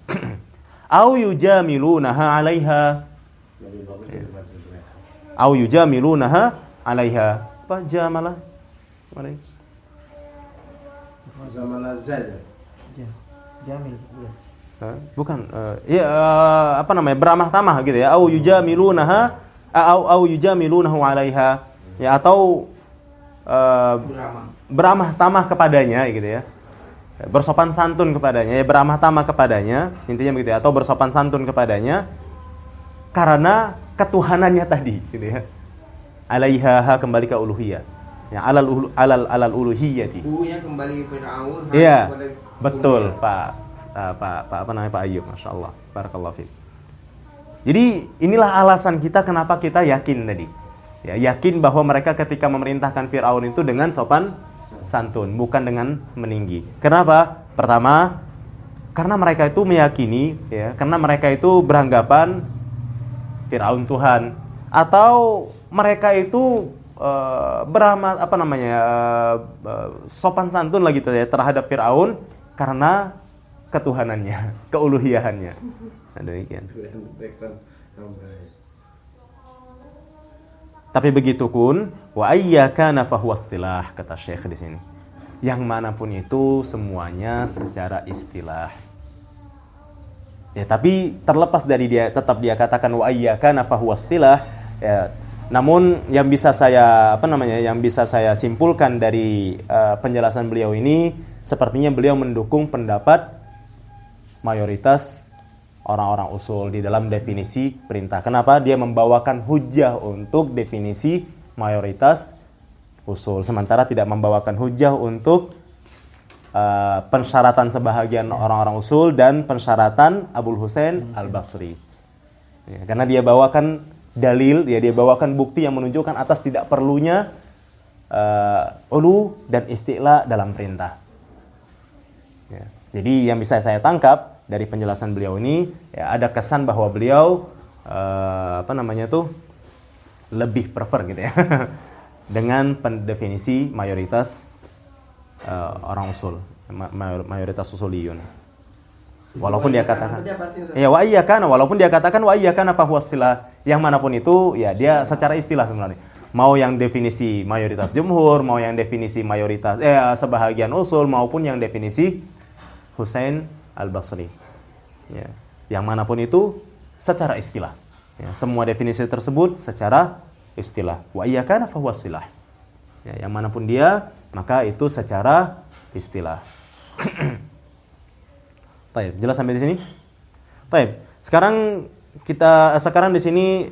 Au yujamilunaha 'alaiha. Au yujamilunaha 'alaiha. Apa jamalah? Mari. Zamalah Zaid. Jamil. Iya. Bukan apa namanya, beramah tamah gitu ya, au yujamilunaha au yujamilunahu 'alaiha, ya, atau beramah tamah kepadanya gitu ya, bersopan santun kepadanya, ya, beramah tamah kepadanya, intinya begitu ya, atau bersopan santun kepadanya karena ketuhanannya tadi gitu ya. 'Alaiha kembali ke uluhiyah, ya, alal uluhiyati. Bukunya kembali ke Firaun. Iya, betul Pak Ayub, Masya Allah, barakallahu fiik. Jadi inilah alasan kita kenapa kita yakin tadi, ya, yakin bahwa mereka ketika memerintahkan Firaun itu dengan sopan santun, bukan dengan meninggi. Kenapa? Pertama, karena mereka itu meyakini, ya, karena mereka itu beranggapan Firaun Tuhan, atau mereka itu sopan santun lagi gitu ya terhadap Firaun karena ketuhanannya, keuluhiyahannya. Nah, demikian. Tapi begitupun wa ayyakana fahuwa istilah, kata Syekh di sini. Yang manapun itu semuanya secara istilah. Ya, tapi terlepas dari dia tetap dia katakan wa ayyakana fahuwa istilah, ya, namun yang bisa saya simpulkan dari penjelasan beliau ini, sepertinya beliau mendukung pendapat mayoritas orang-orang usul di dalam definisi perintah. Kenapa? Dia membawakan hujjah untuk definisi mayoritas usul, sementara tidak membawakan hujjah untuk pensyaratan sebahagian orang-orang usul dan pensyaratan Abul Husain Al-Basri. Ya, karena dia bawakan dalil, ya, dia bawakan bukti yang menunjukkan atas tidak perlunya ulu dan isti'la dalam perintah. Ya. Jadi yang bisa saya tangkap dari penjelasan beliau ini, ya, ada kesan bahwa beliau lebih prefer gitu ya dengan pendefinisi mayoritas orang usul, mayoritas usuliyun. Walaupun dia katakan ya wa iyyakana, walaupun dia katakan wa iyyakana fahuwa istilah, yang manapun itu ya dia secara istilah sebenarnya. Mau yang definisi mayoritas jumhur, mau yang definisi mayoritas sebahagian usul, maupun yang definisi Husain Al-Basri. Ya, yang manapun itu secara istilah. Ya, semua definisi tersebut secara istilah. Wa iyyakana fahuwa istilah. Ya, yang manapun dia, maka itu secara istilah. Baik, jelas sampai di sini? Baik. Sekarang di sini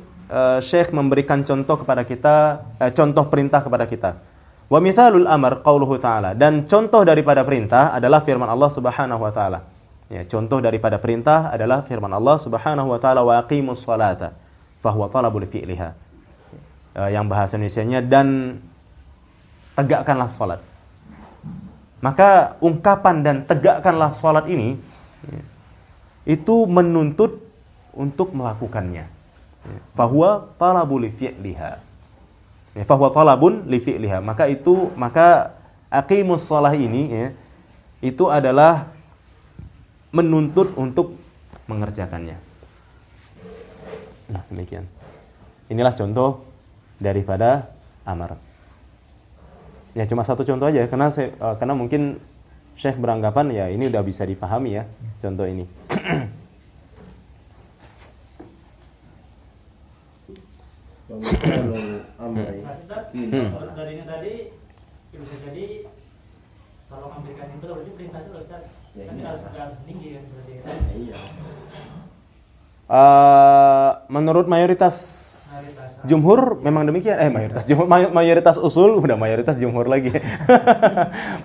Syekh memberikan contoh kepada kita, contoh perintah kepada kita. Wa mithalul amr qauluhu ta'ala, dan contoh daripada perintah adalah firman Allah Subhanahu wa taala. Ya, contoh daripada perintah adalah firman Allah Subhanahu wa taala, wa aqimus salata fa huwa talabul fi'liha. Yang bahasa Indonesianya, dan tegakkanlah salat. Maka ungkapan dan tegakkanlah salat ini, ya, itu menuntut untuk melakukannya. Fa huwa talabul fi'liha. Fahuwa talabun li fi'liha. Maka aqimus shalah ini, ya, itu adalah menuntut untuk mengerjakannya. Nah, demikian. Inilah contoh daripada amar. Ya, cuma satu contoh aja karena mungkin Syekh beranggapan ya ini udah bisa dipahami ya contoh ini. Dari ini tadi bisa jadi tolong ambilkan itu berarti perintah itu Ustaz. Kan harus meninggi kan berarti. Iya. Menurut mayoritas jumhur memang demikian. Mayoritas usul, udah mayoritas jumhur lagi.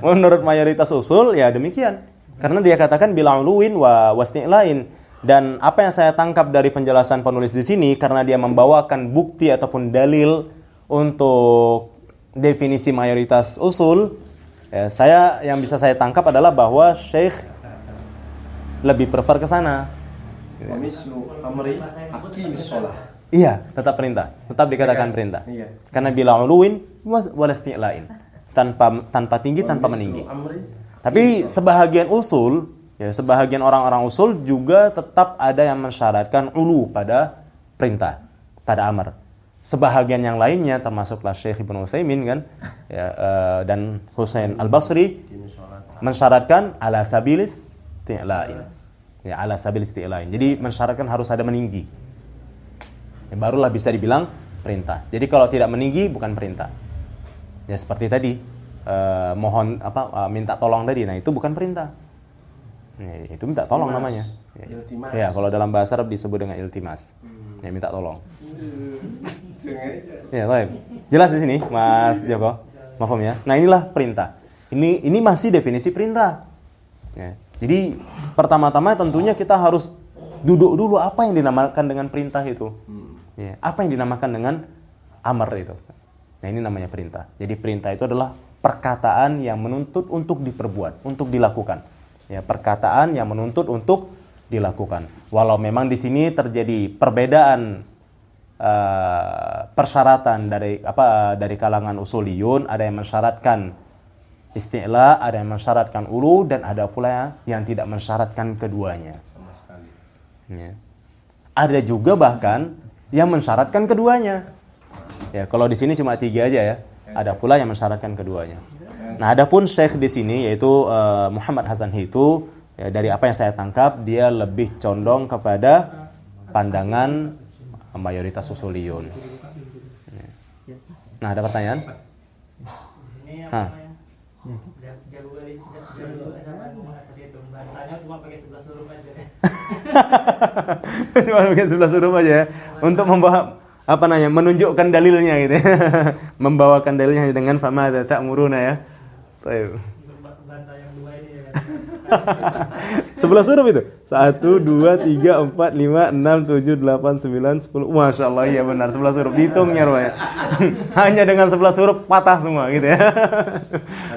Menurut mayoritas usul ya demikian. Karena dia katakan bila uluwin wa wasni'lain. Dan apa yang saya tangkap dari penjelasan penulis di sini, karena dia membawakan bukti ataupun dalil untuk definisi mayoritas usul, ya, yang bisa saya tangkap adalah bahwa Syekh lebih prefer ke sana. Wa mislu amri aqimis shalah. Iya, tetap perintah. Tetap dikatakan perintah. Iya. Karena bila uluwin wala isti'lain. Tanpa tinggi, tanpa meninggi. Tapi sebahagian usul, ya sebahagian orang-orang usul juga tetap ada yang mensyaratkan ulu pada perintah, pada amar. Sebahagian yang lainnya termasuklah Syekh Ibnu Utsaimin kan, ya, dan Husain Al-Basri mensyaratkan ala sabilis isti'lain. Ya, ala sabilis isti'lain. Jadi mensyaratkan harus ada meninggi. Ya, barulah bisa dibilang perintah. Jadi kalau tidak meninggi bukan perintah. Ya seperti tadi minta tolong tadi. Nah, itu bukan perintah. Ya, itu minta tolong namanya. Ya, kalau dalam bahasa Arab disebut dengan iltimas. Ya, minta tolong. Ya, baik. Jelas di sini, Mas Joko. Mafhum ya? Nah, inilah perintah. Ini masih definisi perintah. Ya. Jadi pertama-tama tentunya kita harus duduk dulu apa yang dinamakan dengan perintah itu. Ya, apa yang dinamakan dengan amar itu. Nah, ini namanya perintah. Jadi perintah itu adalah perkataan yang menuntut untuk diperbuat, untuk dilakukan. Ya, perkataan yang menuntut untuk dilakukan. Walau memang di sini terjadi perbedaan persyaratan dari kalangan usuliyun, ada yang mensyaratkan isti'la, ada yang mensyaratkan ulu, dan ada pula yang tidak mensyaratkan keduanya. Ya. Ada juga bahkan yang mensyaratkan keduanya. Ya, kalau di sini cuma 3 aja ya. Ada pula yang mensyaratkan keduanya. Nah, adapun Syekh di sini yaitu Muhammad Hasan Hitu, ya, dari apa yang saya tangkap dia lebih condong kepada pandangan mayoritas usuliyun. Ya. Nah, ada pertanyaan? Di sini apa namanya? Jago kali sama mengasah itu. Bantanya cuma pakai 11 huruf aja. Cuma pakai 11 huruf aja ya. Untuk membawa menunjukkan dalilnya gitu ya. Membawakan dalilnya dengan fama ta'muruna ya. Baik. Bantah yang 2 ini ya kan. 11 huruf itu. 1 2 3 4 5 6 7 8 9 10. Masya Allah, iya benar 11 huruf. Dihitungnya rupanya. Hanya dengan 11 huruf patah semua gitu ya.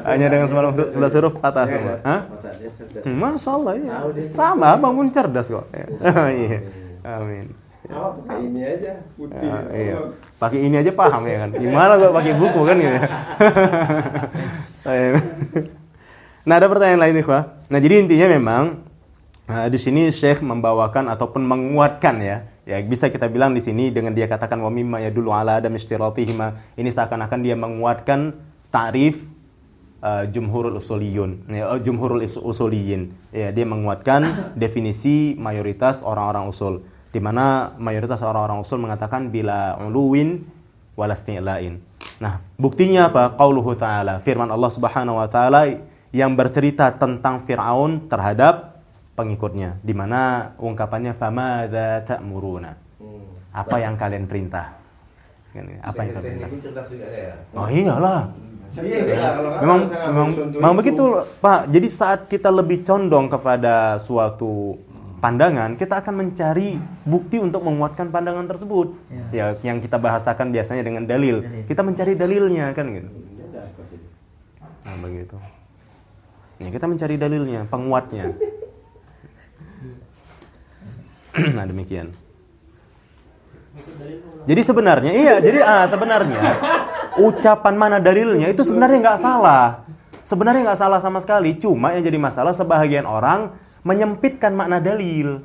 Hanya dengan 11 huruf patah semua. Hah? Masya Allah ya. Sama, Abang pun cerdas kok. Iya. Amin. Pakai ini aja putih. Iya. Pakai ini aja paham ya kan. Gimana gua pakai buku kan gitu. Nah, ada pertanyaan lain nih, Pak. Nah, jadi intinya memang di sini Syekh membawakan ataupun menguatkan ya. Ya, bisa kita bilang di sini dengan dia katakan wa mimma yadullu ala adam istiratihima. Ini seakan-akan dia menguatkan ta'rif jumhurul usuliyun. Ya, jumhurul usuliyin. Ya, dia menguatkan definisi mayoritas orang-orang usul. Di mana mayoritas orang-orang usul mengatakan bila uluwin walasti'lain. Nah, buktinya apa? Qauluhu ta'ala, firman Allah Subhanahu wa taala yang bercerita tentang Firaun terhadap pengikutnya, di mana ungkapannya famadza ta'muruna. Apa yang kalian perintah? Apa yang kalian perintah? Oh iyalah. Memang begitu, Pak. Jadi saat kita lebih condong kepada suatu pandangan, kita akan mencari bukti untuk menguatkan pandangan tersebut. Ya, yang kita bahasakan biasanya dengan dalil. Kita mencari dalilnya kan gitu. Nah, begitu. Ya, kita mencari dalilnya, penguatnya. Nah, demikian. Jadi sebenarnya sebenarnya ucapan mana dalilnya itu sebenarnya nggak salah. Sebenarnya nggak salah sama sekali. Cuma yang jadi masalah sebahagian orang menyempitkan makna dalil.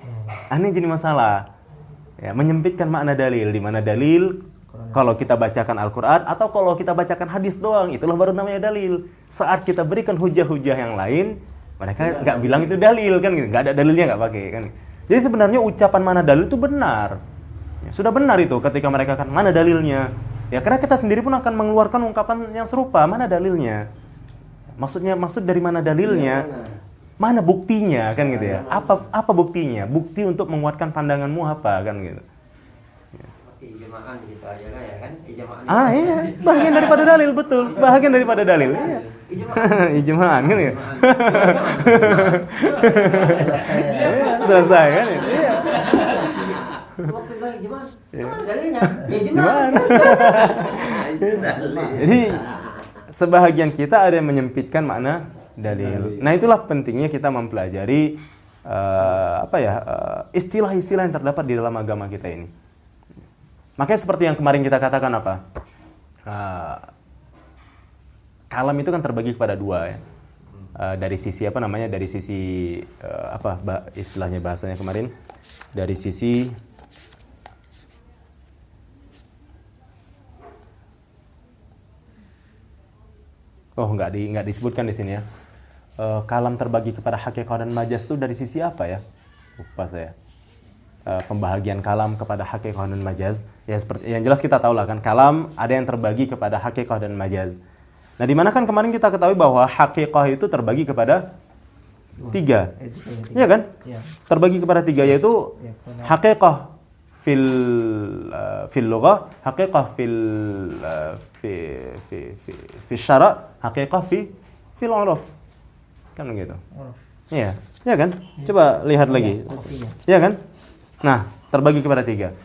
Ini jadi masalah. Ya, menyempitkan makna dalil. Di mana dalil kalau kita bacakan Al-Qur'an atau kalau kita bacakan hadis doang, itulah baru namanya dalil. Saat kita berikan hujah-hujah yang lain, mereka nggak bilang itu dalil kan gitu. Nggak ada dalilnya nggak pakai kan. Jadi sebenarnya ucapan mana dalil itu benar. Ya, sudah benar itu ketika mereka kan mana dalilnya. Ya, karena kita sendiri pun akan mengeluarkan ungkapan yang serupa, mana dalilnya. Maksud dari mana dalilnya? Mana buktinya kan gitu ya? Apa buktinya? Bukti untuk menguatkan pandanganmu apa kan gitu? Ijma'an gitu aja lah ya kan? Ijma'an. Iya, bagian daripada dalil, betul. Bagian daripada dalil. Iya. Ijma'an kan ya? Selesai kan ya? Iya. Waktu bilang ijma'an, mana dalilnya? Ijma'an. Jadi sebahagian kita ada yang menyempitkan makna dalil. Nah, itulah pentingnya kita mempelajari istilah-istilah yang terdapat di dalam agama kita ini. Makanya seperti yang kemarin kita katakan apa? Kalam itu kan terbagi kepada dua ya. Dari sisi dari sisi istilahnya bahasanya kemarin, dari sisi nggak disebutkan di sini ya. Kalam terbagi kepada hakikat dan majaz itu dari sisi apa ya? Lupa saya. Pembahagian kalam kepada hakikat dan majaz. Ya seperti yang jelas kita tahu lah kan, kalam ada yang terbagi kepada hakikat dan majaz. Nah, di mana kan kemarin kita ketahui bahwa hakikat itu terbagi kepada 3. Iya kan? Ya. Terbagi kepada 3 yaitu hakikat fil lughah, hakikat fi syara', hakikat fil 'urf. Kan begitu. Iya. Iya kan? Coba lihat lagi. Iya kan? Nah, terbagi kepada 3.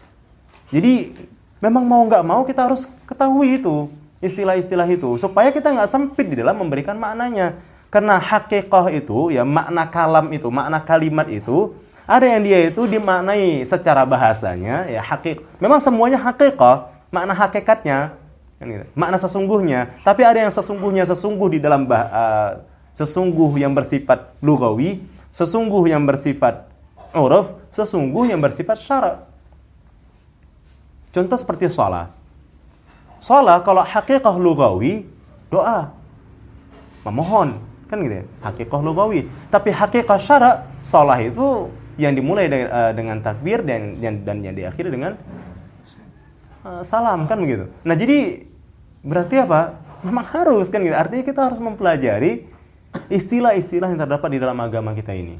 Jadi, memang mau nggak mau kita harus ketahui itu, istilah-istilah itu, supaya kita nggak sempit di dalam memberikan maknanya. Karena hakikat itu, ya makna kalam itu, makna kalimat itu, ada yang dia itu dimaknai secara bahasanya, ya memang semuanya hakikat, makna hakikatnya, kan gitu, makna sesungguhnya. Tapi ada yang sesungguh di dalam sesungguh yang bersifat lughawi, sesungguh yang bersifat uruf, sesungguh yang bersifat syara'. Contoh seperti shalah. Shalah kalau hakikat lughawi, doa, memohon, kan gitu ya, hakikat lughawi. Tapi hakikat syara', shalah itu yang dimulai dengan takbir dan yang diakhiri dengan salam, kan begitu. Nah, jadi berarti apa? Memang harus kan gitu. Artinya kita harus mempelajari istilah-istilah yang terdapat di dalam agama kita ini.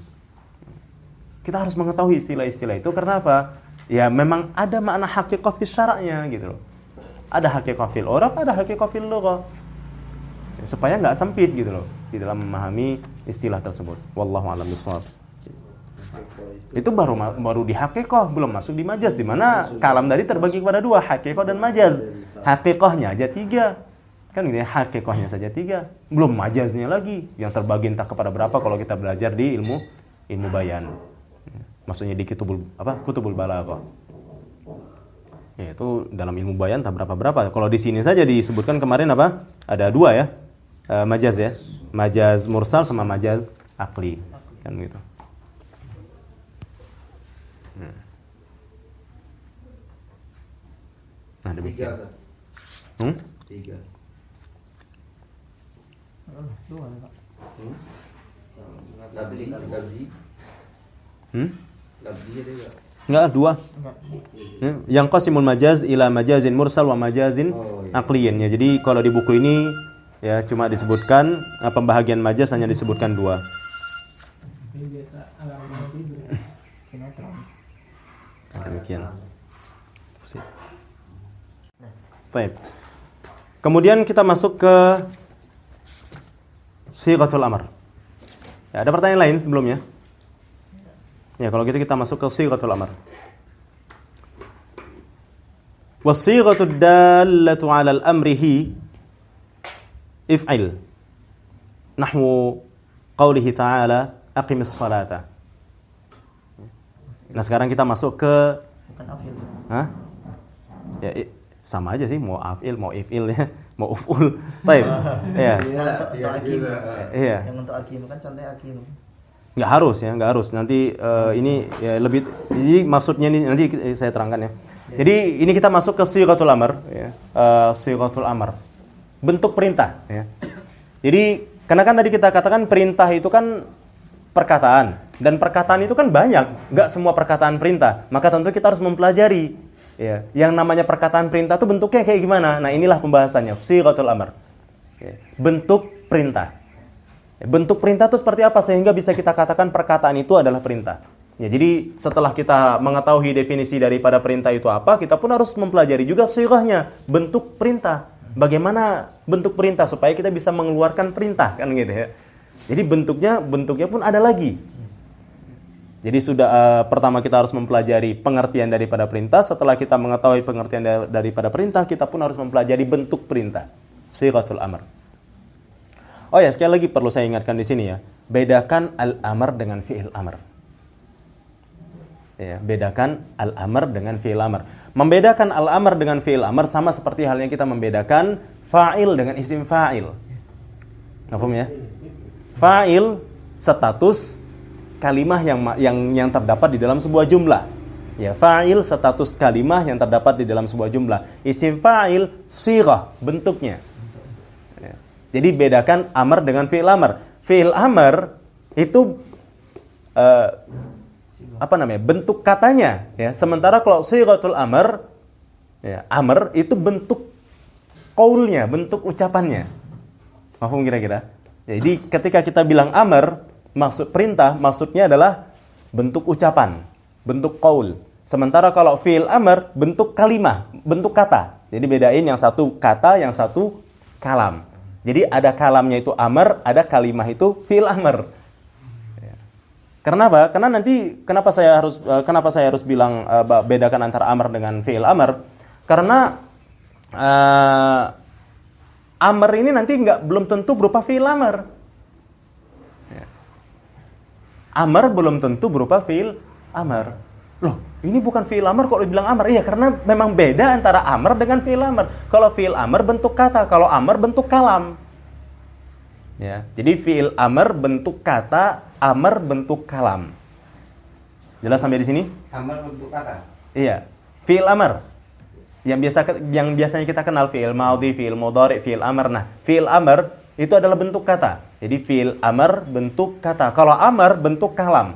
Kita harus mengetahui istilah-istilah itu karena apa? Ya memang ada makna hakikat fi syara'nya gitu loh. Ada hakikat fil uruf, ada hakikat fil lughah. Supaya nggak sempit gitu loh di dalam memahami istilah tersebut. Wallahu a'lam bishawab. Itu baru di hakikat, belum masuk di majaz, di mana kalam tadi terbagi kepada 2, hakikat dan majaz. Hakikatnya aja 3. Kan gitu ya, hakikatnya saja 3. Belum majaznya lagi yang terbagi entah kepada berapa kalau kita belajar di ilmu bayan. Maksudnya di kutubul balaghah. Ya, itu dalam ilmu bayan entah berapa. Kalau di sini saja disebutkan kemarin apa? Ada 2 ya. Majaz ya. Majaz mursal sama majaz aqli. Kan gitu. Nah, demikian. 3. 2 Pak. Labzi. Labzi juga. Enggak, 2. Yang qasimul majaz ila majazin mursal wa majazin aqliyin. Ya, jadi kalau di buku ini ya cuma disebutkan pembahagian majaz hanya disebutkan 2. Demikian. Baik. Kemudian kita masuk ke sighatul amr. Ya, ada pertanyaan lain sebelumnya? Ya, kalau gitu kita masuk ke sighatul amr. Was-sighatud dallatu 'ala al-amrihi if'il. Nahwu qaulihi ta'ala aqimis salata. Nah, sekarang kita masuk ke Bukan afil. Hah? Ya, sama aja sih, mau afil, mau ifil ya, mau uful. Baik. Iya. Untuk akim. Iya. Yang untuk akim kan contohnya akim. Nggak harus. Nanti ini ya lebih, jadi maksudnya ini nanti saya terangkan ya. Jadi ini kita masuk ke sighatul amr ya. Sighatul amr. Bentuk perintah ya. Jadi karena kan tadi kita katakan perintah itu kan perkataan, dan perkataan itu kan banyak, nggak semua perkataan perintah. Maka tentu kita harus mempelajari ya, yang namanya perkataan perintah itu bentuknya kayak gimana. Nah, inilah pembahasannya, sighatul amr. Bentuk perintah. Bentuk perintah itu seperti apa sehingga bisa kita katakan perkataan itu adalah perintah. Ya, jadi setelah kita mengetahui definisi daripada perintah itu apa, kita pun harus mempelajari juga sighahnya, bentuk perintah. Bagaimana bentuk perintah supaya kita bisa mengeluarkan perintah, kan gitu ya. Jadi bentuknya pun ada lagi. Jadi sudah pertama kita harus mempelajari pengertian daripada perintah. Setelah kita mengetahui pengertian daripada perintah, kita pun harus mempelajari bentuk perintah, sighatul amr. Oh ya, sekali lagi perlu saya ingatkan di sini ya, bedakan al-amr dengan fi'il amr. Ya, bedakan al-amr dengan fi'il amr. Membedakan al-amr dengan fi'il amr sama seperti halnya kita membedakan fa'il dengan isim fa'il. Paham ya? Fa'il status kalimah yang terdapat di dalam sebuah jumlah. Ya, fa'il status kalimah yang terdapat di dalam sebuah jumlah. Isim fa'il sighah, bentuknya. Ya. Jadi bedakan amr dengan fi'il amr. Fi'il amr itu bentuk katanya, ya. Sementara kalau sighatul amr, ya, amr itu bentuk qaulnya, bentuk ucapannya. Paham kira-kira? Jadi ketika kita bilang amr, maksud perintah, maksudnya adalah bentuk ucapan, bentuk qaul. Sementara kalau fi'il amr bentuk kalimah, bentuk kata. Jadi bedain yang satu kata, yang satu kalam. Jadi ada kalamnya itu amr, ada kalimah itu fi'il amr. Kenapa? Karena nanti kenapa saya harus bilang bedakan antara amr dengan fi'il amr? Karena amr ini nanti belum tentu berupa fi'il amr. Ya. Amr belum tentu berupa fi'il amr. Loh, ini bukan fi'il amr kok dibilang amr? Iya, karena memang beda antara amr dengan fi'il amr. Kalau fi'il amr bentuk kata, kalau amr bentuk kalam. Ya, jadi fi'il amr bentuk kata, amr bentuk kalam. Jelas sampai di sini? Amr bentuk kata. Iya. Fi'il amr yang biasanya kita kenal fi'il madhi, fi'il mudhari, fi'il amr. Nah, fi'il amr itu adalah bentuk kata. Jadi fi'il amr bentuk kata. Kalau amr bentuk kalam.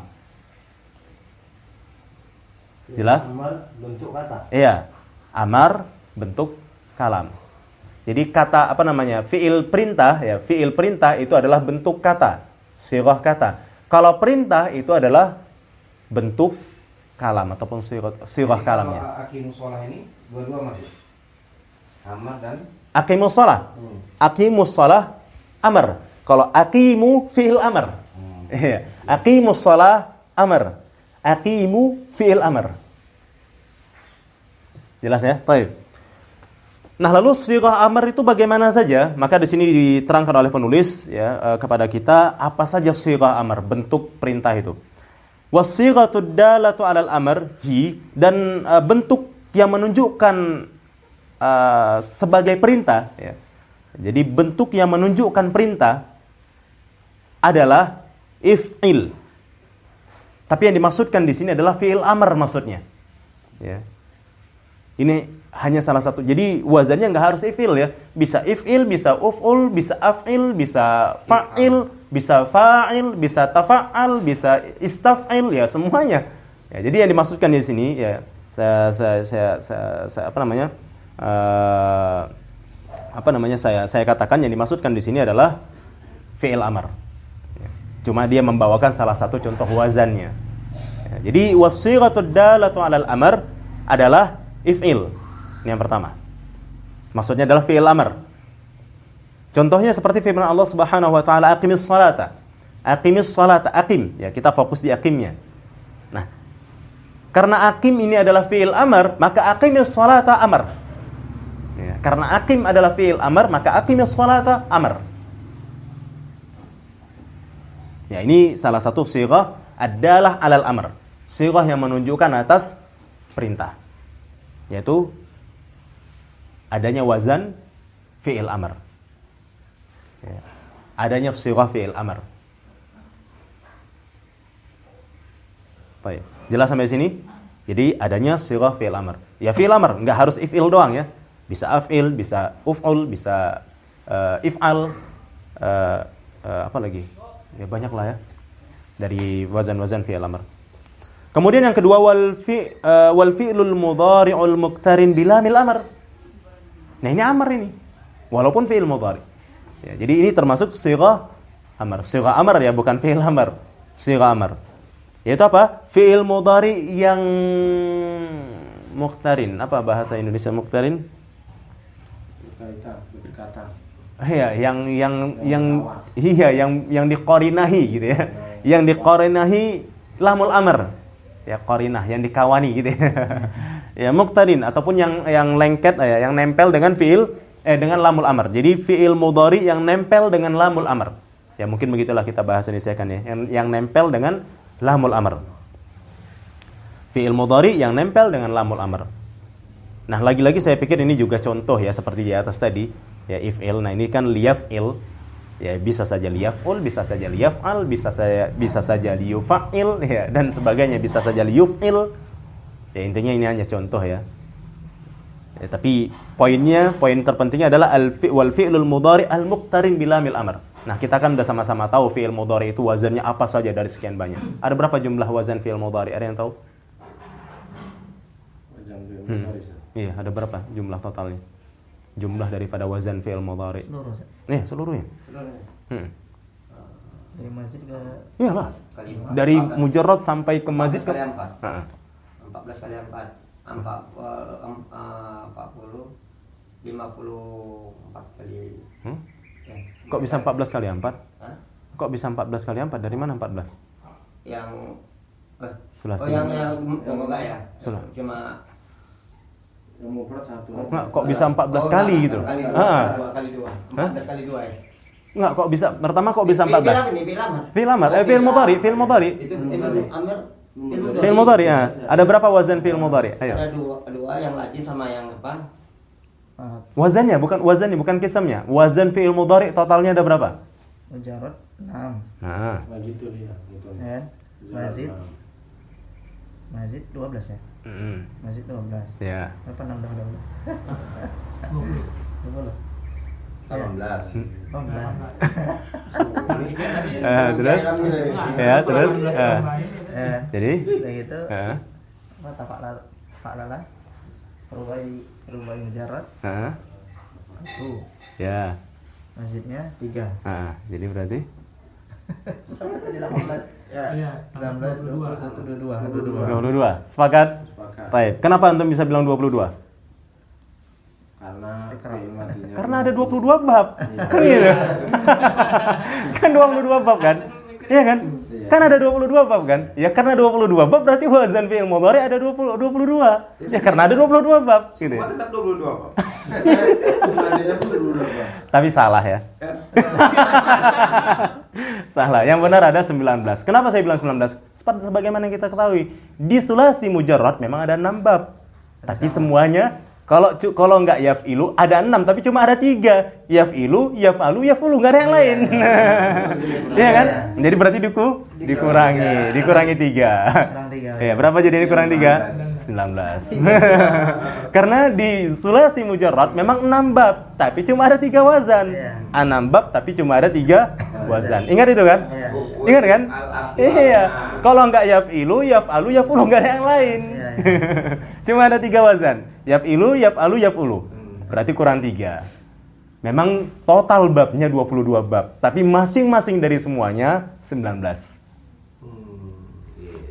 Jelas? Amr bentuk kata. Iya. Amr bentuk kalam. Jadi kata fi'il perintah, ya, fi'il perintah itu adalah bentuk kata, sighah kata. Kalau perintah itu adalah bentuk kalam ataupun sighah kalamnya. Kalau aqimus shalah ini dua-dua masuk. Amr dan Aqimus shalah. Aqimus shalah amr. Kalau aqimu fi'il amr. Iya. Aqimus shalah amr. Aqimu fi'il amr. Jelas ya? Baik. Nah, lalu sighah amr itu bagaimana saja? Maka di sini diterangkan oleh penulis, ya, kepada kita apa saja sighah amr, bentuk perintah itu. Wasighatud dalatu 'alal amr hi, dan bentuk yang menunjukkan sebagai perintah, ya. Jadi bentuk yang menunjukkan perintah adalah if'il. Tapi yang dimaksudkan di sini adalah fi'il amr maksudnya. Ya. Ini hanya salah satu. Jadi wazannya nggak harus if'il, ya. Bisa if'il, bisa uf'ul, bisa af'il, bisa fa'il, bisa fa'il, bisa tafa'al, bisa istaf'il, ya, semuanya. Ya, jadi yang dimaksudkan di sini, ya, saya katakan yang dimaksudkan di sini adalah fi'il amr. Ya. Cuma dia membawakan salah satu contoh wazannya. Ya, jadi wasighatud dalatu 'alal amr adalah if'il. Ini yang pertama. Maksudnya adalah fi'il amr. Contohnya seperti firman Allah Subhanahu wa taala, aqimis salata. Aqimis salata, aqim. Ya, kita fokus di aqimnya. Nah, karena aqim ini adalah fi'il amr, maka aqimis salata amr. Ya, karena aqim adalah fi'il amr, maka aqimis salata amr. Ya, ini salah satu sighah ad-dalah 'alal amr. Sighah yang menunjukkan atas perintah. Yaitu adanya wazan fi'il amr. Ya. Adanya sighah fi'il amr. Baik. Jelas sampai sini? Jadi adanya sighah fi'il amr. Ya, fi'il amr, enggak harus if'il doang, ya. Bisa af'il, bisa uf'ul, bisa if'al, apa lagi? Ya, banyak lah, ya. Dari wazan-wazan fi'il amr. Kemudian yang kedua, wal fi'lul mudhari'ul muqtarin bilamil amr. Nah, ini amr ini. Walaupun fi'il mudhari'. Ya, jadi ini termasuk sighah amr. Sighah amr, ya, bukan fi'il amr. Sighah amr. Yaitu apa? Fi'il mudhari' yang muqtarin. Apa bahasa Indonesia muqtarin? Berkata. Iya, yang diqorinahi gitu, ya. Yang diqorinahi lamul amr. Ya, qarinah yang dikawani gitu, ya. Ya, muqtarin ataupun yang lengket, ya, yang nempel dengan dengan lamul amr. Jadi fi'il mudhari yang nempel dengan lamul amr. Ya, mungkin begitulah kita bahas ini, ya, yang nempel dengan lamul amr. Fi'il mudhari yang nempel dengan lamul amr. Nah, lagi-lagi saya pikir ini juga contoh ya seperti di atas tadi, ya if'il. Nah, ini kan liyaf'il. Ya, bisa saja liyaf'ul, bisa saja liyaf'al, bisa saja liyufa'il ya, dan sebagainya, bisa saja liyuf'il. Ya, intinya ini hanya contoh ya. Ya, tapi poin terpentingnya adalah wal fi'lul mudhari al-muqtarin bilamil amr. Nah, kita kan udah sama-sama tahu fi'il mudhari itu wazannya apa saja dari sekian banyak. Ada berapa jumlah wazan fi'il mudhari? Ada yang tahu? Iya, ada berapa jumlah totalnya? Jumlah daripada wazan fi'il mudhari. Seluruh. Nih, seluruhnya. Dari masjid ke Iyalah. Kali 4. Dari mujarrad sampai ke masjid ke 14 kali 4. Heeh. 14 kali 4. 40 54 kali. Kok bisa 14 kali 4? Hah? Kok bisa 14 kali 4? Dari mana 14? Yang Sulasi. yang enggak ya? Sulah. Cuma Yang mufrad 1. Enggak, kok bisa 14 kali gitu? Kali 2 Heeh. kali 2. 14 kali 2 ya. Enggak, kok bisa pertama kok bisa 14? Fi'il amr, fi'il mudhari. Itu amr. Fi'il mudhari ya. Ada berapa wazan fi'il mudhari? Ayo. Ada dua yang lazim sama yang apa? Wazannya bukan kisamnya. Wazan fi'il mudhari totalnya ada berapa? mujarrad 6. Nah, Nah gitu dia. Gitu. Ya. Mazid 12 ya. Mazid 12. ya. Berapa 6 tambah 12? 18. 20. Terus? Ya, terus. Jadi? Udah gitu. Heeh. Apa fa'lala? Rubai mujarrad. Heeh. 1. Ya. Masjidnya 3. Jadi berarti Tadi 18. Iya, 19, 22. 22. Sepakat? Sepakat. Baik. Kenapa antum bisa bilang 22? Karena fi'il madinya. Karena ada 22 bab. Kan gitu. Kan 22 bab kan? Iya kan? Kan ada 22 bab kan? Ya karena 22 bab berarti wazan fi'il mudhari ada 22. Ya karena ada 22 bab gitu. Semua tetap 22 kok. Madinya pun 22. Tapi salah ya. Salah. Yang benar ada 19. Kenapa saya bilang 19? Seperti sebagaimana yang kita ketahui, di sulasi mujarrad memang ada 6 bab. Tapi semuanya kalau enggak yaf'ilu ada 6 tapi cuma ada 3. Yaf'ilu, yaf'alu, yaf'ulu, enggak ada yang lain. Iya kan? Jadi berarti dikurangi 3. Kurang 3. Ya, berapa jadi kurang 3? 19. Karena di sulasi mujarrad memang 6 bab, tapi cuma ada 3 wazan. 6 bab tapi cuma ada 3 wazan. Ingat itu kan? Iya. Ingat kan? Iya. Kalau enggak yaf'ilu, yaf'alu, yaf'ulu, enggak ada yang lain. Iya. Cuma ada 3 wazan. Yaf'ilu, yaf'alu, yaf'ulu. Berarti kurang 3. Memang total babnya 22 bab, tapi masing-masing dari semuanya 19.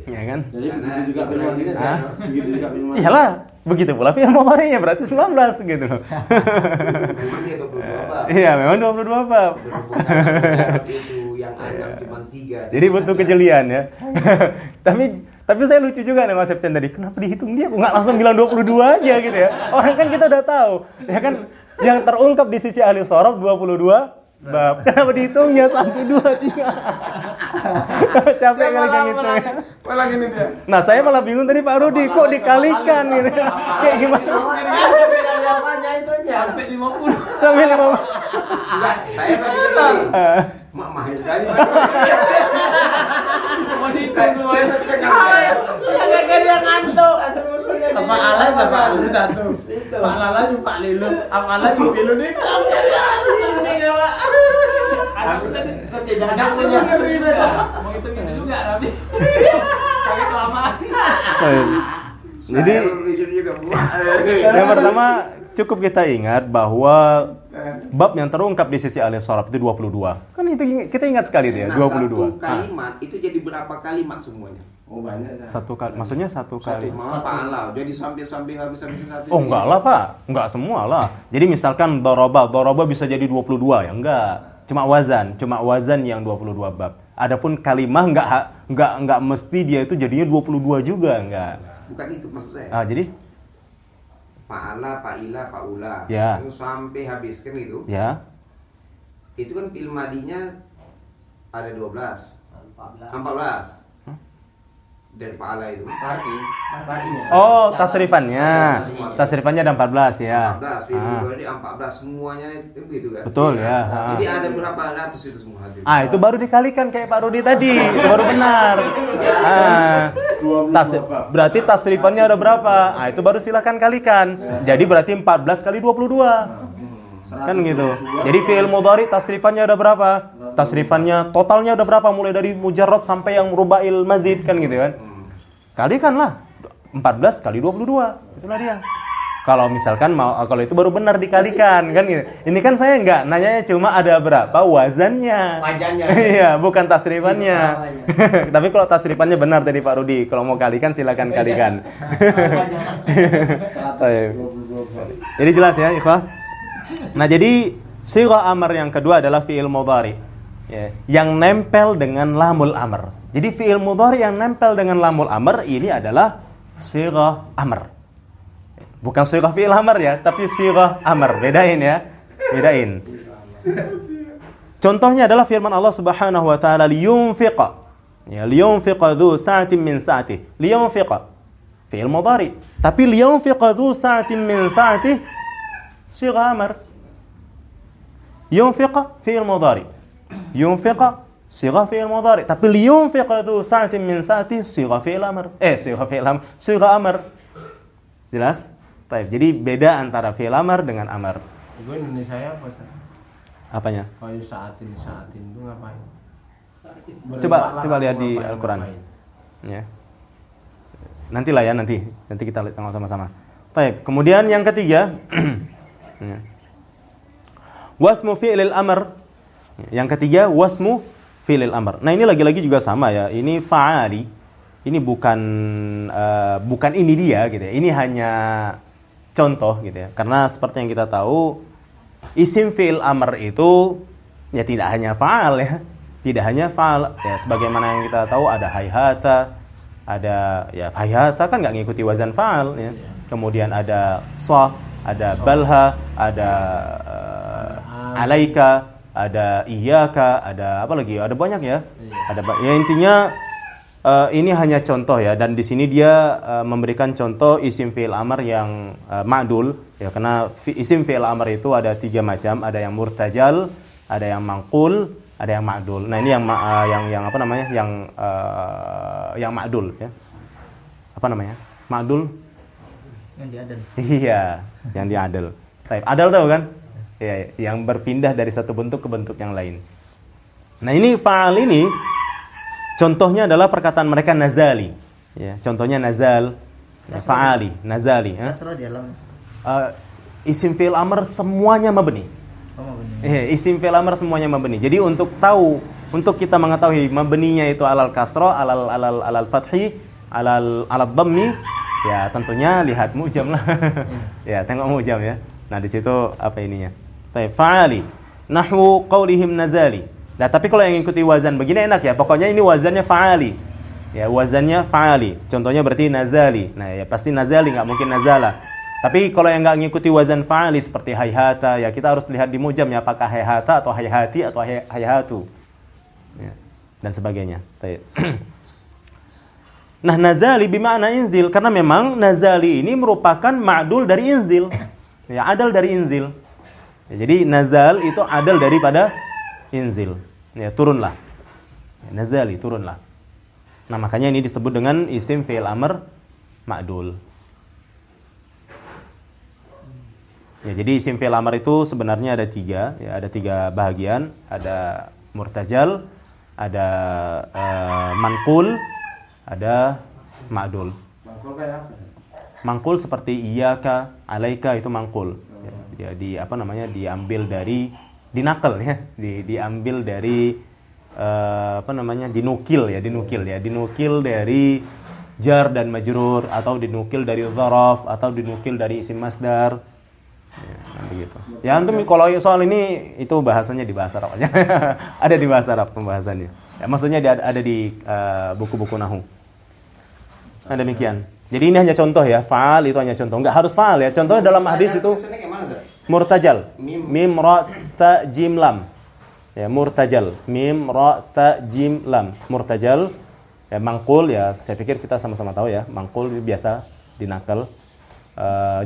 Ya kan? Jadi begitu juga fi'il madinya. Begitu juga fi'il madinya. Iyalah, begitu pula fi'il mudhari'nya berarti 19 gitu loh. Memang dia 22 bab. Iya, memang 22 bab. Berhubungan itu yang 6 cuma 3. Jadi butuh kejelian ya. Tapi saya lucu juga nih Mas Septian tadi. Kenapa dihitung dia? Kok nggak langsung bilang 22 aja gitu ya? Orang kan kita udah tahu. Ya kan yang terungkap di sisi ahli sorof 22 bab. Kenapa dihitungnya 1 2 juga? Capek kali kayak gitu. Malah gini dia. Nah, saya malah bingung tadi Pak Rudi kok dikalikan gitu. Kayak gimana? Apanya itu aja? Sampai 50. Sampai 5. Enggak, saya pasti gini. Mak mahir sekali. Mau dihitung semua. Kagak dia ngantuk. Asal-usulnya Apa alay Pak Lu satu. Pak Lala juga Pak Lilu. Apa alay juga Lilu di. Ini ya Pak. setidaknya punya. Mau hitung itu juga tapi pakai kelamaan. Jadi Saya berpikir juga buat. yang pertama cukup kita ingat bahwa bab yang terungkap di sisi alif sorof itu 22. Kan itu kita ingat sekali dia, 22. Satu kalimat itu jadi berapa kalimat semuanya? Oh banyak ya. Satu kali, maksudnya satu kali. Satu malah. Jadi sampai habis satu. Oh enggak lah Pak, enggak semua lah. Jadi misalkan doroba bisa jadi 22 ya enggak. Cuma wazan yang 22 bab. Adapun kalimah enggak mesti dia itu jadinya 22 juga enggak. Bukan itu maksud saya. Jadi Fa'ala, fa'ila, fa'ula. Ya. Itu sampai habis kan itu. ya, Itu kan fi'il madinya ada 12. 14. dari pahala itu. Partinya. Oh, tasrifannya. Tasrifannya ada 14 ya. 14, fi'il mudhari 14 semuanya itu begitu kan. Betul ya. Jadi ada berapa ratus itu semua hadir. Itu baru dikalikan kayak Pak Rudi tadi. Itu baru benar. Berarti tasrifannya ada berapa? Itu baru silakan kalikan. Jadi berarti 14 kali 22. Kan gitu. Jadi fi'il mudhari tasrifannya ada berapa? Tasrifannya totalnya ada berapa? Mulai dari mujarrad sampai yang rubail mazid kan gitu kan. Kalikanlah 14 kali 22. Itulah dia. Kalau misalkan kalau itu baru benar dikalikan kan gitu. Ini kan saya enggak nanyanya cuma ada berapa wazannya. Iya, bukan tasrifannya. Tapi kalau tasrifannya benar tadi Pak Rudi, kalau mau kalikan silakan kalikan. Jadi jelas ya, ikhwah. Nah, jadi sigha amr yang kedua adalah fi'il mudhari. Ya, yang nempel dengan lamul amr. Jadi fi'il mudhari yang nempel dengan lamul amr ini adalah sigha amr. Bukan sigha fi'il amr ya, tapi sigha amr. Bedain ya. Bedain. Contohnya adalah firman Allah Subhanahu wa taala liyunfiqa. Ya, liyunfiqa dzu sa'atin min sa'atihi. Liyunfiqa fi'il mudhari. Tapi liyunfiqa dzu sa'atin min sa'atihi sigha amr. Yunfiqa fi'il mudhari. Yunfiqa sigha fi'il mudhari, tapi liyunfiqa dzu sa'atin min sa'ati sigha fi'il amr. Sigha amr. Jelas? Baik, jadi beda antara fi'il amr dengan amr. Itu Indonesia apa, Ustaz? Apanya? Kayu saatin itu ngapain? Coba lihat di Al-Qur'an. Ya. Nantilah ya, nanti kita lihat sama-sama. Baik, kemudian yang ketiga ya. Wasmu fi'il amr. Yang ketiga wasmu fi'il amr. Nah, ini lagi-lagi juga sama ya. Ini fa'ali. Ini bukan ini dia gitu ya. Ini hanya contoh gitu ya. Karena seperti yang kita tahu isim fi'il amr itu ya tidak hanya fa'al ya. Tidak hanya fa'al ya, sebagaimana yang kita tahu ada hayhata, ada ya hayhata kan enggak ngikuti wazan fa'al ya. Kemudian ada sah, ada balha, ada alaika, ada iyaka, ada apa lagi? Ada banyak ya. Ada ya intinya ini hanya contoh ya, dan di sini dia memberikan contoh isim fi'il amr yang ma'dul ya, karena isim fi'il amr itu ada 3 macam, ada yang murtajal, ada yang mangqul, ada yang ma'dul. Nah, ini yang apa namanya? Yang ma'dul ya. Apa namanya? Ma'dul? Yang diadil. Iya, yang diadil. Baik, adil tahu kan? Ya, yang berpindah dari satu bentuk ke bentuk yang lain. Nah, ini fa'al ini contohnya adalah perkataan mereka nazali. Ya, contohnya nazal, ya, fa'ali, nazali. Kasrah di alam. Isim fi'il amr semuanya mabni. Isim fi'il amr semuanya mabni. Jadi untuk kita mengetahui mabninya itu alal kasrah, alal fathi, alal dhammi, ya tentunya lihat mujam lah. Ya, tengok mujam ya. Nah, di situ apa ininya? Fa'ali nahwu qaulihim nazali. Nah, tapi kalau yang ikuti wazan begini enak ya. Pokoknya ini wazannya fa'ali. Ya, wazannya fa'ali. Contohnya berarti nazali. Nah, ya pasti nazali, enggak mungkin nazala. Tapi kalau yang enggak ngikuti wazan fa'ali seperti hayhata, ya kita harus lihat di mujamnya apakah hayhata atau hayhati atau hayhatu. Ya, dan sebagainya. Nah, nazali bermakna inzil, karena memang nazali ini merupakan ma'dul dari inzil. Ya, adal dari inzil. Ya, jadi nazal itu adal daripada inzil. Ya, turunlah. Ya, nazali, turunlah. Nah, makanya ini disebut dengan isim fi'il amr ma'dul. Ya, jadi isim fi'il amr itu sebenarnya ada 3, ya, ada 3 bahagian, ada murtajal, ada manqul, ada ma'dul. Mangkul kayak apa? Mangkul seperti iyaka, alaika itu mangkul. Ya, diambil dari dinakal ya, diambil dari dinukil dari jar dan majrur, atau dinukil dari dzaraf, atau dinukil dari isim masdar. Ya, begitu. Ya, antum kalau soal ini itu bahasanya di bahasa Arab aja. Ada di bahasa Arab pembahasannya. Ya, maksudnya ada di buku-buku nahwu. Nah, demikian. Jadi ini hanya contoh ya, fa'al itu hanya contoh, enggak harus fa'al ya. Contohnya dalam hadis itu murtajal, mim ra ta jim lam. Ya, murtajal, mim ra ta jim lam. Murtajal Ya, mangkul ya, saya pikir kita sama-sama tahu ya. Mangkul biasa dinakal,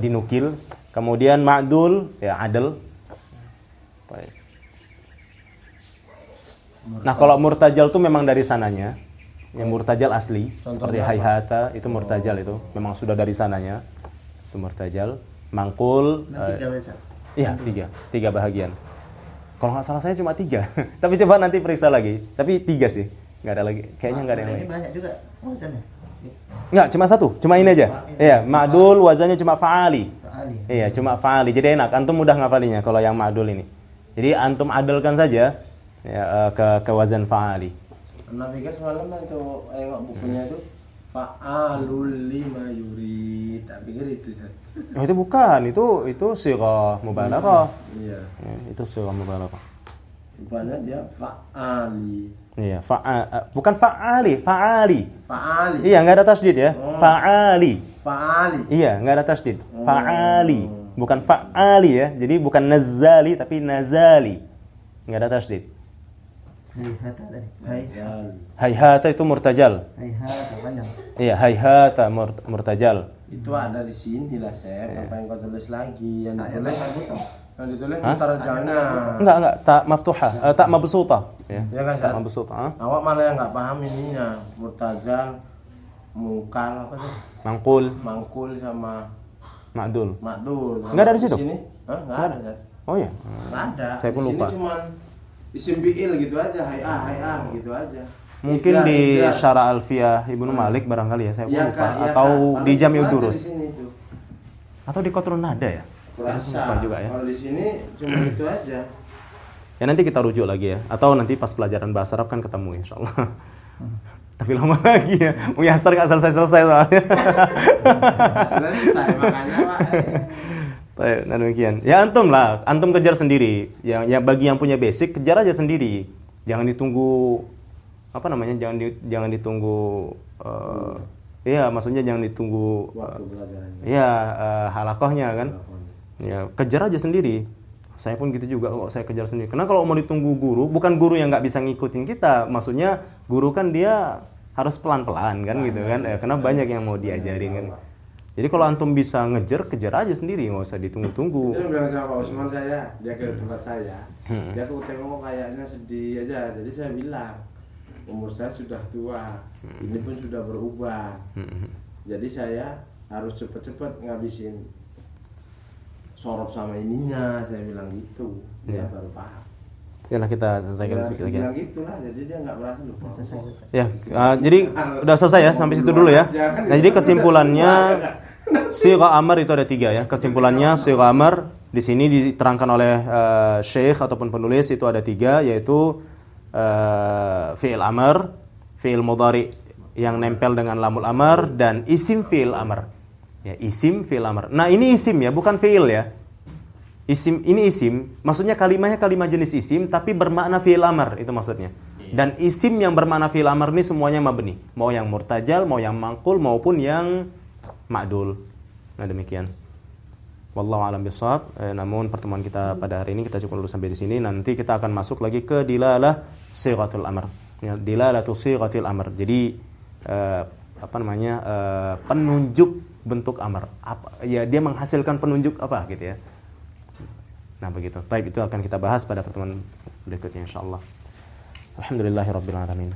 dinukil. Kemudian ma'dul ya adl. Baik. Nah, kalau murtajal itu memang dari sananya. Yang murtajal asli, seperti hayhata itu murtajal itu, memang sudah dari sananya. Itu murtajal. Mangkul iya, tiga bahagian. Kalau nggak salah saya cuma 3. Tapi coba nanti periksa lagi. Tapi 3 sih, nggak ada lagi. Kayaknya nggak ada yang lain. Ini banyak juga wazannya. Nggak, cuma 1, cuma ini aja. Iya, ma'dul wazannya cuma fa'ali. Fa'ali. Iya, cuma fa'ali. Jadi enak, antum mudah ngafalinya kalau yang ma'dul ini. Jadi antum adalkan saja ya, ke wazan fa'ali. Anda pikir semalam itu bukunya itu fa'alul lima yurid. Tak pikir itu saya. Oh, itu bukan, itu sighah mubalaghah. Iya. Ya, itu sighah mubalaghah. Rupanya dia fa'ali. Iya, bukan fa'ali, fa'ali. Fa'ali. Iya, nggak ada tasdid ya. Oh. Fa'ali. Fa'ali. Iya, nggak ada tasdid. Fa'ali. Bukan fa'ali ya. Jadi bukan nazali tapi nazali. Nggak ada tasdid. Hayhata tadi. Hayhata itu murtajal. Hayhata panjang. Iya, hayhata murtajal. Itu ada di sini lah, Sep. Apa yang kau tulis lagi? Yang ditulis yang ditulis Hah? mutarjalnya. Enggak, tak maftuha, tak mabsuta. Ya, Ya kan, tak Sat? mabsuta. Ha? Awak malah yang nggak paham ininya. Murtajal, mungkal apa tuh? Mangkul, Mangkul sama ma'dul. makdul. Nggak ada di situ? Sini? Hah? Nggak ada, Sat. Oh iya. Nggak ada. Saya pun Di lupa. sini cuman isim fi'il gitu aja, hai gitu aja. Mungkin Idza, di idza. Syara Alfiyah Ibnu Malik barangkali ya, saya pun Iya, lupa. Kak, iya, Atau Kak. di Paling Jami'ud ada Durus. di sini tuh. Atau di Qatrun Nada ya. Saya pun lupa juga ya. Kalau di sini cuma itu aja. Ya nanti kita rujuk lagi ya. Atau nanti pas pelajaran bahasa Arab kan ketemu insyaallah. Tapi lama lagi ya. Muyasar nggak selesai-selesai soalnya. Selesai makanya, Pak. Baik, nah demikian. Ya antum lah, antum kejar sendiri. Ya bagi yang punya basic kejar aja sendiri. Jangan ditunggu apa namanya? Jangan ditunggu iya, maksudnya jangan ditunggu Waktu pelajarannya. iya, halakohnya kan. Ya, kejar aja sendiri. Saya pun gitu juga kok, saya kejar sendiri. Karena kalau mau ditunggu guru, bukan guru yang nggak bisa ngikutin kita. Maksudnya guru kan dia harus pelan-pelan kan gitu kan. Karena banyak yang mau diajarin kan. Jadi kalau antum bisa ngejar, kejar aja sendiri, nggak usah ditunggu-tunggu. Itu bilang sama Pak Usman saya, dia ke tempat saya. Dia aku tengok kayaknya sedih aja. Jadi saya bilang, umur saya sudah tua, ini pun sudah berubah. Jadi saya harus cepet-cepet ngabisin sorot sama ininya, saya bilang gitu. Dia baru paham. Ya lah kita selesaikan Ya, sedikit dia lagi. bilang gitulah, jadi dia nggak merasa lupa. Ya, jadi udah selesai ya sampai situ dulu ya. Nah, jadi kesimpulannya sighah amr itu ada 3 ya. Kesimpulannya sighah amr di sini diterangkan oleh syekh ataupun penulis itu ada 3, yaitu fi'il amr, fi'il mudhari yang nempel dengan lamul amr, dan isim fi'il amr. Ya, isim fi'il amr. Nah, ini isim ya, bukan fi'il ya. Isim ini isim, maksudnya kalimatnya kalimat jenis isim tapi bermakna fi'il amr, itu maksudnya. Dan isim yang bermakna fi'il amr ini semuanya mabni, mau yang murtajal, mau yang mangkul maupun yang ma'dul. Nah, demikian. Wallahu a'lam bishawab. Namun pertemuan kita pada hari ini kita cukup dulu sampai di sini. Nanti kita akan masuk lagi ke dilalah sighatul amr. Ya, dilalatu sighatil amr. Jadi apa namanya? Penunjuk bentuk amr. Apa ya, dia menghasilkan penunjuk apa gitu ya. Nah, begitu. Baik, itu akan kita bahas pada pertemuan berikutnya insyaallah. Alhamdulillahirabbil alamin.